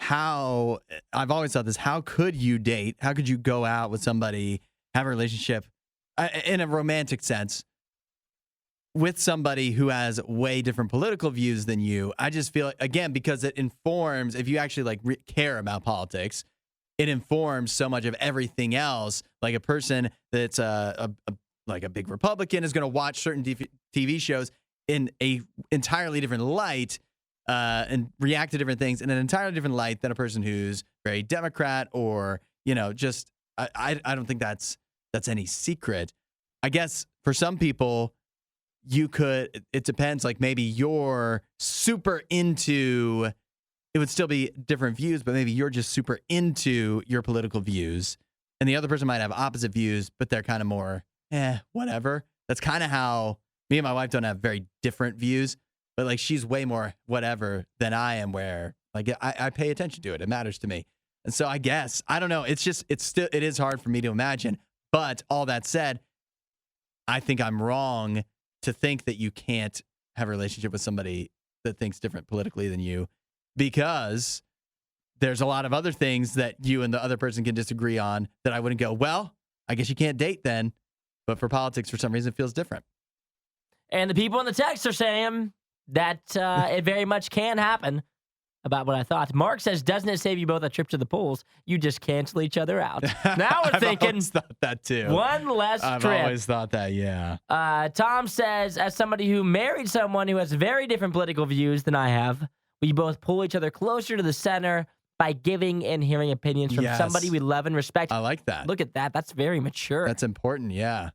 I've always thought this, how could you date? How could you go out with somebody, have a relationship in a romantic sense with somebody who has way different political views than you? I just feel, again, because it informs, if you actually care about politics, it informs so much of everything else. Like a person that's like a big Republican is going to watch certain TV shows in a entirely different light and react to different things in an entirely different light than a person who's very Democrat or, just, I don't think that's any secret. I guess for some people, it depends, like maybe you're super into, it would still be different views, but maybe you're just super into your political views and the other person might have opposite views, but they're kind of more, whatever. That's kind of how me and my wife don't have very different views, but like she's way more whatever than I am, where like I pay attention to it. It matters to me. And so I guess, I don't know. It is hard for me to imagine. But all that said, I think I'm wrong to think that you can't have a relationship with somebody that thinks different politically than you, because there's a lot of other things that you and the other person can disagree on that I wouldn't go, well, I guess you can't date then. But for politics, for some reason, it feels different. And the people in the text are saying that it very much can happen. About what I thought. Mark says, doesn't it save you both a trip to the polls? You just cancel each other out. Now we're thinking. I've always thought that too. One less trip. I've always thought that, yeah. Tom says, as somebody who married someone who has very different political views than I have, we both pull each other closer to the center by giving and hearing opinions from somebody we love and respect. I like that. Look at that. That's very mature. That's important, yeah.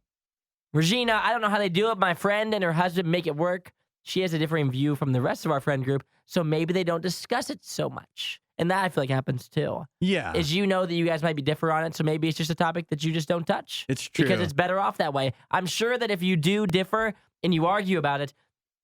Regina, I don't know how they do it. My friend and her husband make it work. She has a differing view from the rest of our friend group, so maybe they don't discuss it so much. And that I feel like happens too. Yeah. Is that you guys might be different on it, so maybe it's just a topic that you just don't touch. It's true. Because it's better off that way. I'm sure that if you do differ and you argue about it,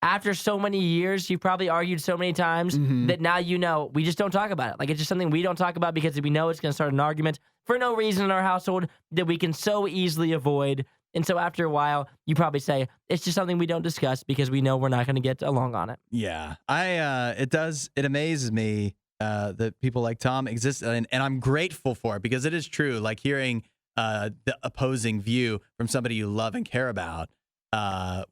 after so many years, you've probably argued so many times that now we just don't talk about it. Like, it's just something we don't talk about because we know it's going to start an argument for no reason in our household that we can so easily avoid. And so after a while, you probably say, it's just something we don't discuss because we know we're not going to get along on it. Yeah. It amazes me that people like Tom exist. And I'm grateful for it because it is true. Like hearing the opposing view from somebody you love and care about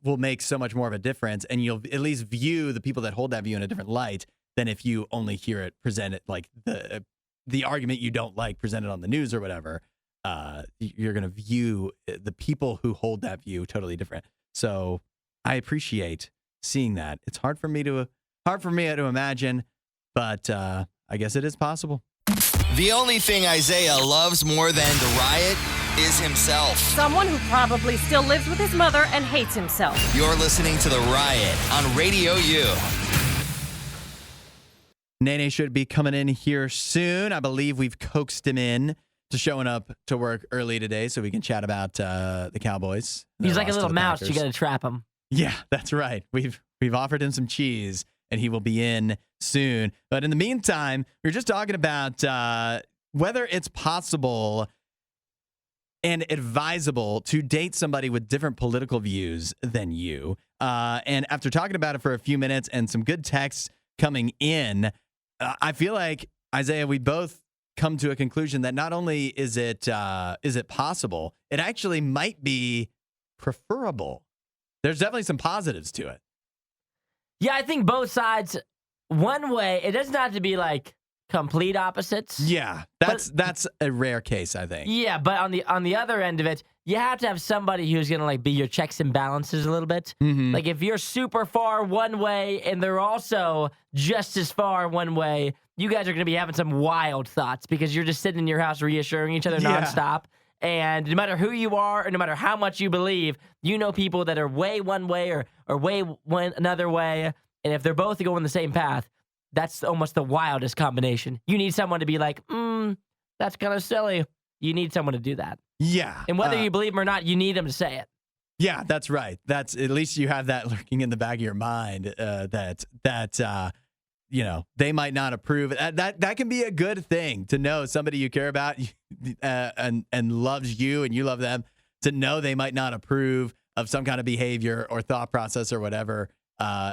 will make so much more of a difference. And you'll at least view the people that hold that view in a different light than if you only hear it presented, like the argument you don't like presented on the news or whatever. you're going to view the people who hold that view totally different. So I appreciate seeing that. It's hard for me to imagine, but I guess it is possible. The only thing Isaiah loves more than the riot is himself. Someone who probably still lives with his mother and hates himself. You're listening to The Riot on Radio U. NayNay should be coming in here soon. I believe we've coaxed him in to showing up to work early today so we can chat about the Cowboys. He's like a loss to little the mouse. Packers. You got to trap him. Yeah, that's right. We've offered him some cheese, and he will be in soon. But in the meantime, we were just talking about whether it's possible and advisable to date somebody with different political views than you. And after talking about it for a few minutes and some good texts coming in, I feel like, Isaiah, we both come to a conclusion that not only is it possible, it actually might be preferable. There's definitely some positives to it. Yeah, I think both sides, one way, it doesn't have to be like complete opposites. Yeah, that's a rare case, I think. Yeah, but on the other end of it, you have to have somebody who's going to like be your checks and balances a little bit. Mm-hmm. Like if you're super far one way and they're also just as far one way, you guys are going to be having some wild thoughts because you're just sitting in your house reassuring each other nonstop. And no matter who you are or no matter how much you believe, you know people that are way one way or way another way. And if they're both going the same path, that's almost the wildest combination. You need someone to be like, that's kind of silly. You need someone to do that. Yeah. And whether you believe them or not, you need them to say it. Yeah, that's right. That's at least you have that lurking in the back of your mind that they might not approve. That can be a good thing to know somebody you care about and loves you and you love them, to know they might not approve of some kind of behavior or thought process or whatever.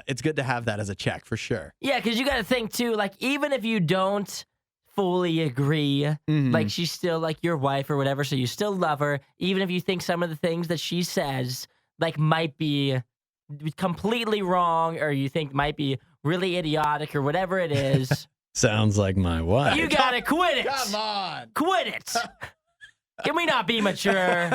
It's good to have that as a check for sure. Yeah, because you got to think too, like even if you don't fully agree, like she's still like your wife or whatever, so you still love her, even if you think some of the things that she says like might be completely wrong or you think might be really idiotic or whatever it is. Sounds like my wife. You got to quit it. Come on. Quit it. Can we not be mature?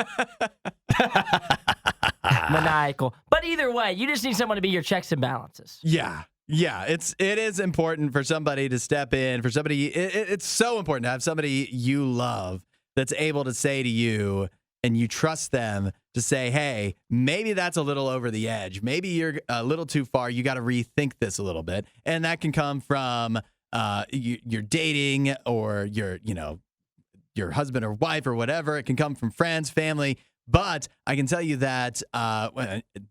Maniacal. But either way, you just need someone to be your checks and balances. Yeah. Yeah, it is important for somebody to step in, for somebody, it's so important to have somebody you love that's able to say to you, and you trust them to say, hey, maybe that's a little over the edge. Maybe you're a little too far. You got to rethink this a little bit. And that can come from your dating or your husband or wife or whatever. It can come from friends, family. But I can tell you that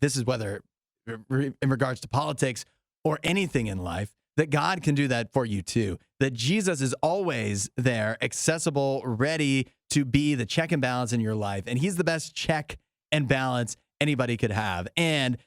this is whether in regards to politics or anything in life, that God can do that for you too. That Jesus is always there, accessible, ready to be the check and balance in your life. And he's the best check and balance anybody could have. And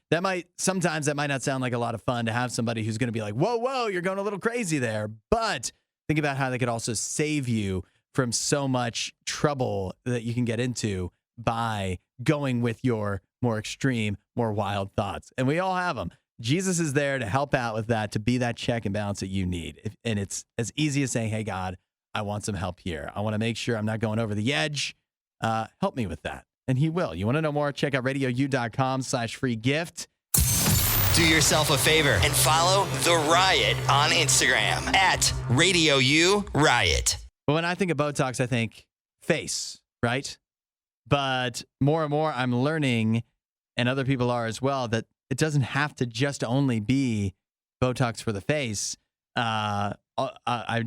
sometimes that might not sound like a lot of fun to have somebody who's going to be like, whoa, you're going a little crazy there. But think about how they could also save you from so much trouble that you can get into by going with your more extreme, more wild thoughts. And we all have them. Jesus is there to help out with that, to be that check and balance that you need. And it's as easy as saying, hey, God, I want some help here. I want to make sure I'm not going over the edge. Help me with that. And he will. You want to know more? Check out RadioU.com/free gift. Do yourself a favor and follow The Riot on Instagram @RadioU Riot. But when I think of Botox, I think face, right? But more and more I'm learning, and other people are as well, that it doesn't have to just only be Botox for the face. I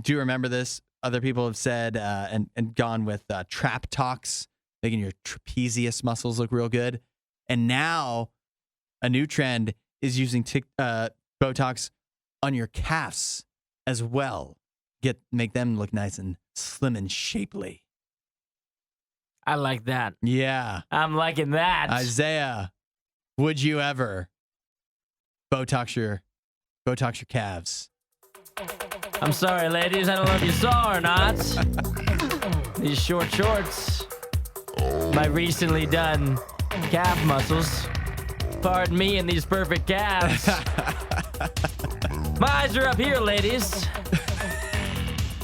do remember this. Other people have said and gone with trap talks, making your trapezius muscles look real good. And now a new trend is using Botox on your calves as well. Make them look nice and slim and shapely. I like that. Yeah. I'm liking that. Isaiah, would you ever Botox your calves? I'm sorry, ladies. I don't know if you saw or not. These short shorts. My recently done calf muscles. Pardon me and these perfect calves. My eyes are up here, ladies.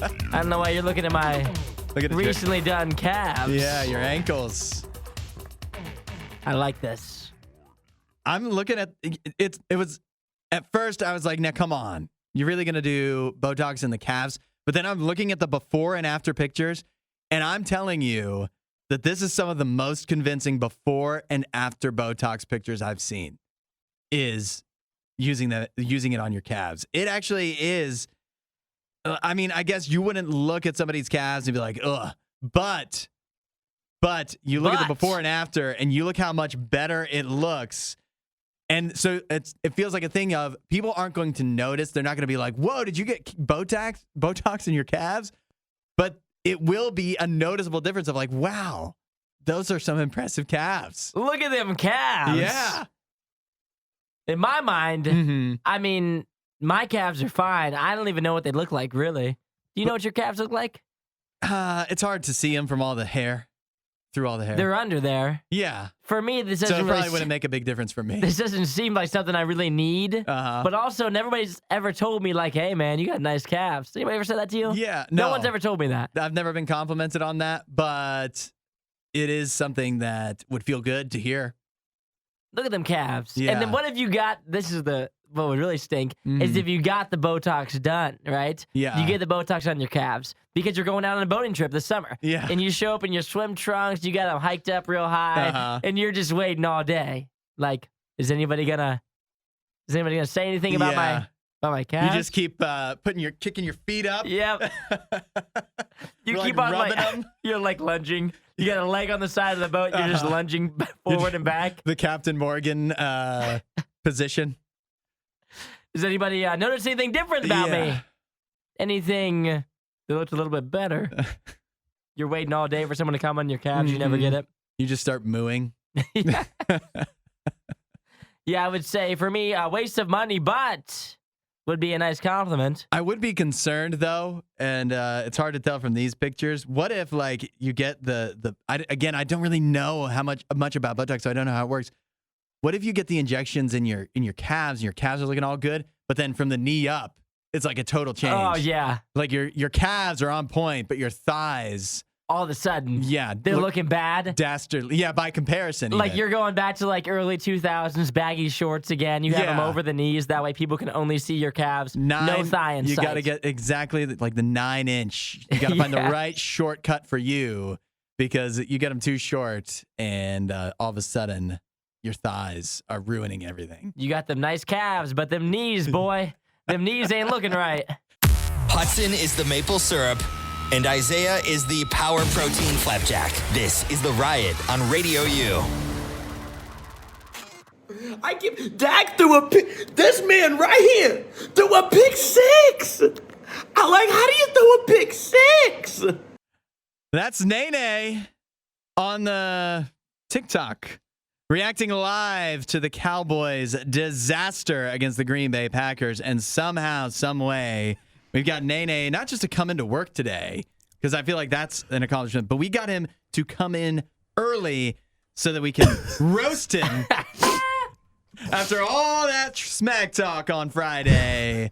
I don't know why you're looking at my Look at it. recently done calves. Yeah, your ankles. I like this. I'm looking at it. It was at first I was like, "Now come on, you're really gonna do Botox in the calves?" But then I'm looking at the before and after pictures, and I'm telling you that this is some of the most convincing before and after Botox pictures I've seen. Is using it on your calves. It actually is. I mean, I guess you wouldn't look at somebody's calves and be like, "Ugh," but you look at the before and after, and you look how much better it looks. And so it feels like a thing of people aren't going to notice. They're not going to be like, "Whoa, did you get Botox in your calves?" But it will be a noticeable difference of like, "Wow, those are some impressive calves." Look at them calves. Yeah. In my mind, Mm-hmm. I mean, my calves are fine. I don't even know what they look like, really. Do you know what your calves look like? It's hard to see them from all the hair, through all the hair. They're under there. Yeah. For me, this So doesn't it probably really. wouldn't make a big difference for me. This doesn't seem like something I really need. Uh-huh. But also, nobody's ever told me like, "Hey, man, you got nice calves." Anybody ever said that to you? Yeah. No one's ever told me that. I've never been complimented on that, but it is something that would feel good to hear. Look at them calves. Yeah. And then what if you got, what would really stink, is Mhm. if you got the Botox done, right? Yeah. You get the Botox on your calves because you're going out on a boating trip this summer. Yeah. And you show up in your swim trunks, you got them hiked up real high, Uh-huh. and you're just waiting all day. Like, is anybody gonna say anything about Yeah. my calves? You just keep kicking your feet up. Yep. You Like keep on rubbing like, them. you're like lunging. You got a leg on the side of the boat, you're just lunging forward and back. The Captain Morgan position. Does anybody notice anything different about Yeah. me? Anything that looks a little bit better? You're waiting all day for someone to come on your calves. You never get it. You just start mooing. Yeah. Yeah, I would say for me, a waste of money, but would be a nice compliment. I would be concerned though, and it's hard to tell from these pictures. What if like you get I don't really know much about Botox, so I don't know how it works. What if you get the injections in your calves, and your calves are looking all good, but then from the knee up, it's like a total change. Oh yeah, Like your calves are on point, but your thighs, all of a sudden, yeah, they're looking bad. dastardly. Yeah, by comparison, Like even. you're going back to like early 2000s baggy shorts again. You have them Yeah. over the knees. That way people can only see your calves. No Nine- thigh in You sight. got to get exactly like the 9-inch. You got to find the Yeah. right shortcut for you because you get them too short, and all of a sudden your thighs are ruining everything. You got them nice calves, but them knees, boy, them knees ain't looking right. Hudson is the maple syrup, and Isaiah is the power protein flapjack. This is The Riot on Radio U. I give Dak threw a pick. This man right here threw a pick six. I like, how do you throw a pick six? That's NayNay on the TikTok, reacting live to the Cowboys' disaster against the Green Bay Packers. And somehow, some way, we've got NayNay not just to come into work today, because I feel like that's an accomplishment, but we got him to come in early so that we can roast him after all that smack talk on Friday.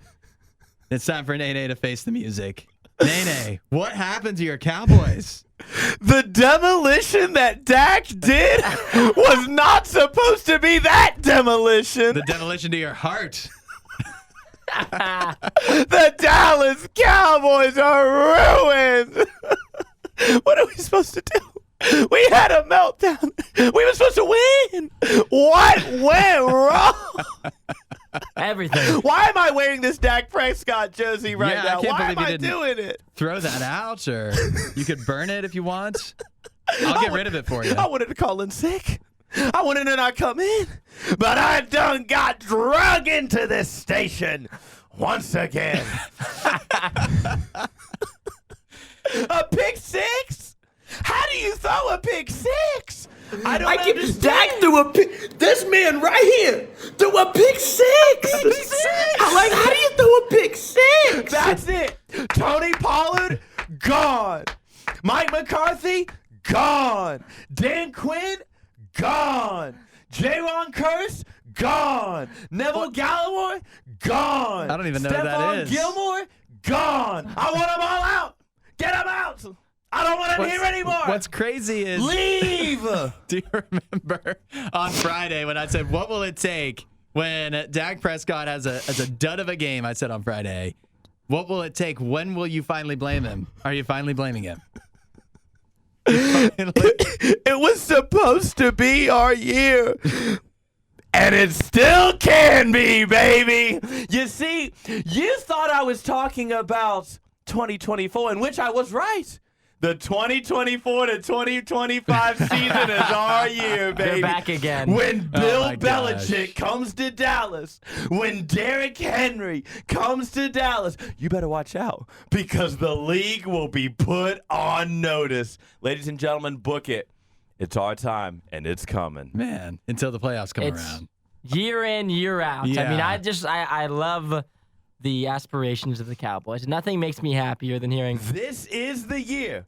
It's time for NayNay to face the music. NayNay, what happened to your Cowboys? The demolition that Dak did was not supposed to be that demolition. The demolition to your heart. The Dallas Cowboys are ruined. What are we supposed to do? We had a meltdown. We were supposed to win. What went wrong? Everything. Why am I wearing this Dak Prescott jersey right Yeah, I now? can't Why believe am you I didn't doing it? Throw that out, or you could burn it if you want. I'll get rid of it for you. I wanted to call in sick. I wanted to not come in. But I done got drug into this station once again. A pick six? How do you throw a pick six? I give Dak threw a pick. This man right here threw a pick six. I like, how do you throw a pick six? That's it. Tony Pollard, gone. Mike McCarthy, gone. Dan Quinn, gone. J-Ron Curse, gone. Neville Gallimore, gone. I don't even know who that is. Stephon Gilmore, gone. I want them all out. Get them out. I don't want to hear anymore. What's crazy is leave. Do you remember on Friday when I said, what will it take when Dak Prescott has a dud of a game? I said on Friday, what will it take? When will you finally blame him? Are you finally blaming him? It was supposed to be our year. And it still can be, baby. You see, you thought I was talking about 2024, in which I was right. The 2024 to 2025 season is our year, baby. They're back again. When Bill Belichick comes to Dallas, when Derrick Henry comes to Dallas, you better watch out because the league will be put on notice. Ladies and gentlemen, book it. It's our time, and it's coming. Man, until the playoffs come around. Year in, year out. Yeah. I mean, I love the aspirations of the Cowboys. Nothing makes me happier than hearing This is the year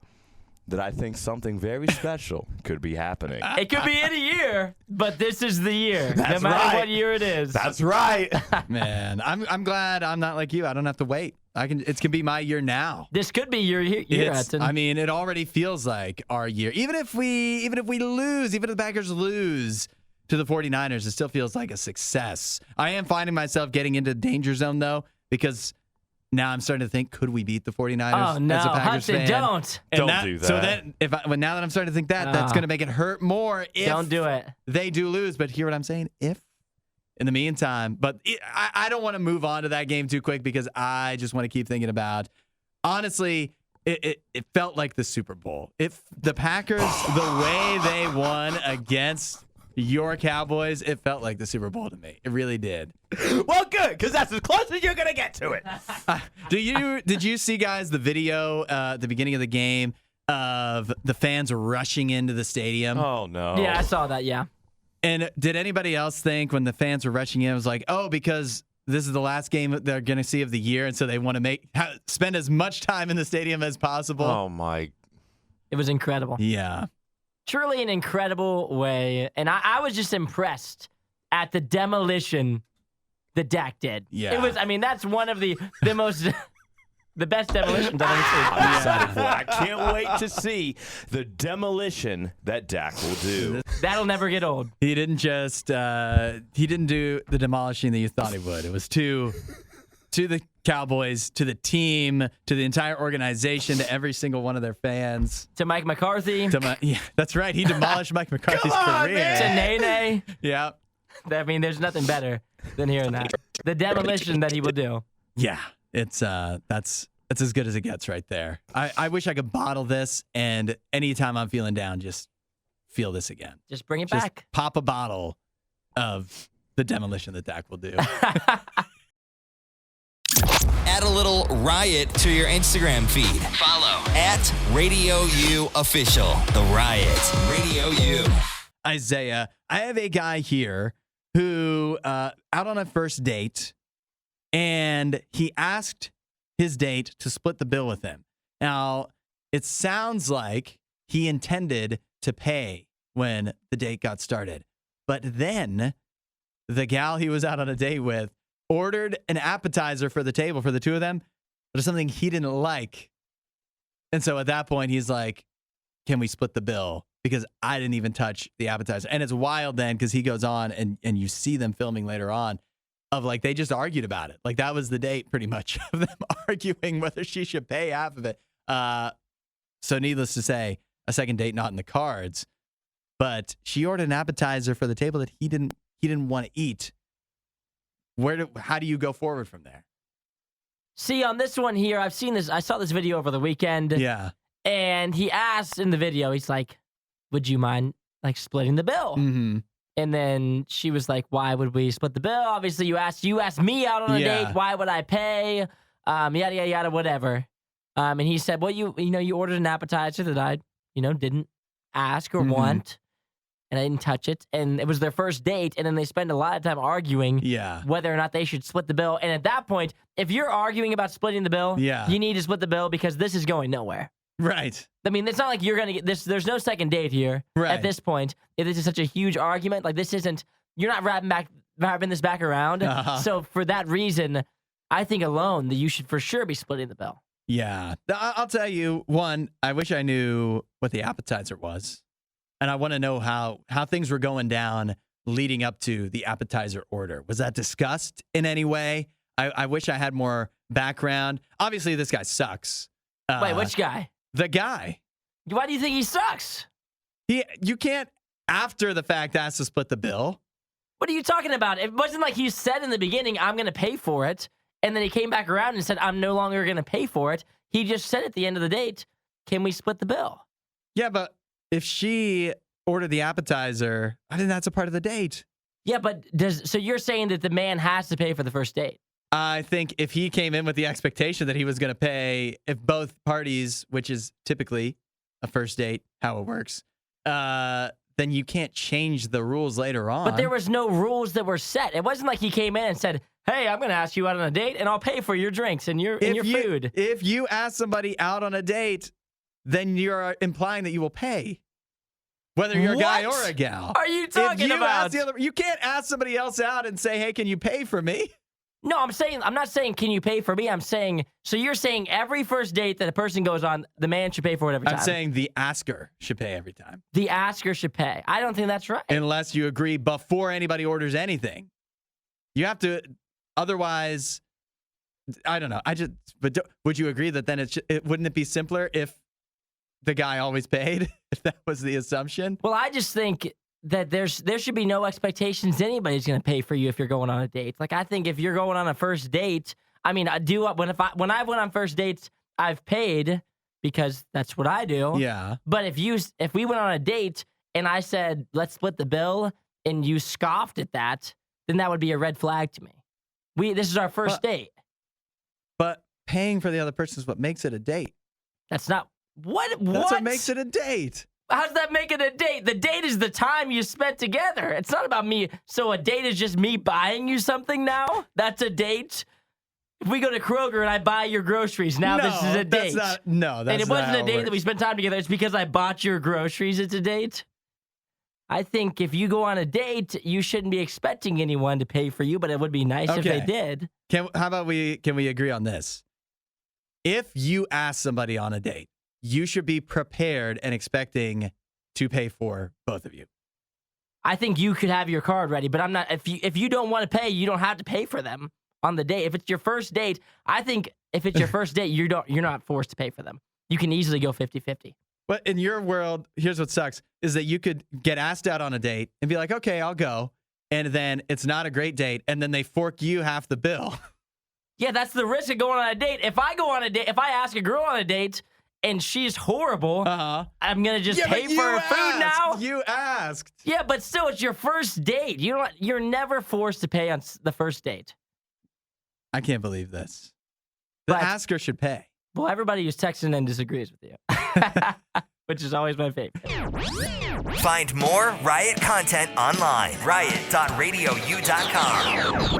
that I think something very special could be happening. it could be any year, but this is the year. That's no matter right. what year it is. That's right. Man, I'm glad I'm not like you. I don't have to wait. It can be my year now. This could be your year, Hudson. I mean, it already feels like our year. Even if we lose, even if the Packers lose to the 49ers, it still feels like a success. I am finding myself getting into danger zone though, because now I'm starting to think, could we beat the 49ers oh no, as a Packers Hudson, fan? don't. Don't do that. So then, now that I'm starting to think that's going to make it hurt more if Don't do it. they do lose. But hear what I'm saying? If in the meantime, I don't want to move on to that game too quick because I just want to keep thinking about, honestly, it felt like the Super Bowl. If the Packers, the way they won against your Cowboys, it felt like the Super Bowl to me. It really did. Well, good, because that's as close as you're going to get to it. Did you see, guys, the video at the beginning of the game of the fans rushing into the stadium? Oh, no. Yeah, I saw that, yeah. And did anybody else think when the fans were rushing in, it was like, oh, because this is the last game they're going to see of the year, and so they want to spend as much time in the stadium as possible? Oh, my. It was incredible. Yeah. Truly an incredible way. And I was just impressed at the demolition that Dak did. Yeah. It was, I mean, that's one of the most, the best demolitions I've ever seen. I'm excited for it. I can't wait to see the demolition that Dak will do. That'll never get old. He didn't just, he didn't do the demolishing that you thought he would. It was to the Cowboys, to the team, to the entire organization, to every single one of their fans. To Mike McCarthy. Yeah, that's right. He demolished Mike McCarthy's career. To NayNay. Yeah. I mean, there's nothing better than hearing that. The demolition that he will do. Yeah. It's that's as good as it gets right there. I wish I could bottle this, and anytime I'm feeling down, just feel this again. Just bring it Just back. pop a bottle of the demolition that Dak will do. Add a little riot to your Instagram feed. Follow @RadioU Official. The Riot. Radio U. Isaiah, I have a guy here who out on a first date, and he asked his date to split the bill with him. Now, it sounds like he intended to pay when the date got started. But then the gal he was out on a date with ordered an appetizer for the table for the two of them, but it's something he didn't like. And so at that point, he's like, can we split the bill? Because I didn't even touch the appetizer. And it's wild then because he goes on and you see them filming later on of like, they just argued about it. Like that was the date pretty much of them arguing whether she should pay half of it. So needless to say, a second date not in the cards, but she ordered an appetizer for the table that he didn't want to eat. How do you go forward from there? See, on this one here, I saw this video over the weekend. Yeah. And he asked in the video, he's like, would you mind like splitting the bill? Mm-hmm. And then she was like, why would we split the bill? Obviously, you asked me out on a date. Why would I pay? Yada, yada, yada, whatever. And he said, well, you ordered an appetizer that I, didn't ask or want. And I didn't touch it. And it was their first date. And then they spend a lot of time arguing whether or not they should split the bill. And at that point, if you're arguing about splitting the bill, you need to split the bill because this is going nowhere. Right. I mean, it's not like you're going to get this. There's no second date here at this point. If this is such a huge argument, like this isn't, you're not wrapping this back around. So for that reason, I think alone that you should for sure be splitting the bill. Yeah. I'll tell you, one, I wish I knew what the appetizer was. And I want to know how things were going down leading up to the appetizer order. Was that discussed in any way? I wish I had more background. Obviously, this guy sucks. Wait, which guy? The guy. Why do you think he sucks? You can't, after the fact, ask to split the bill. What are you talking about? It wasn't like he said in the beginning, I'm going to pay for it. And then he came back around and said, I'm no longer going to pay for it. He just said at the end of the date, can we split the bill? Yeah, but if she ordered the appetizer, I think that's a part of the date. Yeah, but so you're saying that the man has to pay for the first date? I think if he came in with the expectation that he was going to pay, if both parties, which is typically a first date, how it works, then you can't change the rules later on. But there was no rules that were set. It wasn't like he came in and said, hey, I'm going to ask you out on a date, and I'll pay for your drinks and your food. If you ask somebody out on a date, then you're implying that you will pay. Whether you're a guy or a gal. Are you talking about? You can't ask somebody else out and say, hey, can you pay for me? No, I'm not saying, can you pay for me? I'm saying, so you're saying every first date that a person goes on, the man should pay for it every time. I'm saying the asker should pay every time. The asker should pay. I don't think that's right. Unless you agree before anybody orders anything. You have to, otherwise, I don't know. But would you agree that then wouldn't it be simpler if the guy always paid, if that was the assumption? Well, I just think that there should be no expectations anybody's going to pay for you if you're going on a date. Like, I think if you're going on a first date, I mean, when I've went on first dates, I've paid because that's what I do. Yeah. But if we went on a date and I said, let's split the bill, and you scoffed at that, then that would be a red flag to me. This is our first date. But paying for the other person is what makes it a date. That's not what. That's what makes it a date. How does that make it a date? The date is the time you spent together. It's not about me. So a date is just me buying you something now? That's a date? If we go to Kroger and I buy your groceries, now this is a date. And it wasn't a date that we spent time together. It's because I bought your groceries. It's a date. I think if you go on a date, you shouldn't be expecting anyone to pay for you, but it would be nice if they did. Can we agree on this? If you ask somebody on a date, you should be prepared and expecting to pay for both of you. I think you could have your card ready, but I'm not. If you don't want to pay, you don't have to pay for them on the date. If it's your first date, I think if it's your first date, you're not forced to pay for them. You can easily go 50-50. But in your world, here's what sucks, is that you could get asked out on a date and be like, okay, I'll go. And then it's not a great date. And then they fork you half the bill. Yeah, that's the risk of going on a date. If I ask a girl on a date and she's horrible, I'm going to just pay for her food now? You asked. Yeah, but still, it's your first date. You're never forced to pay on the first date. I can't believe this. The asker should pay. Well, everybody who's texting in disagrees with you, which is always my favorite. Find more Riot content online. Riot.radiou.com.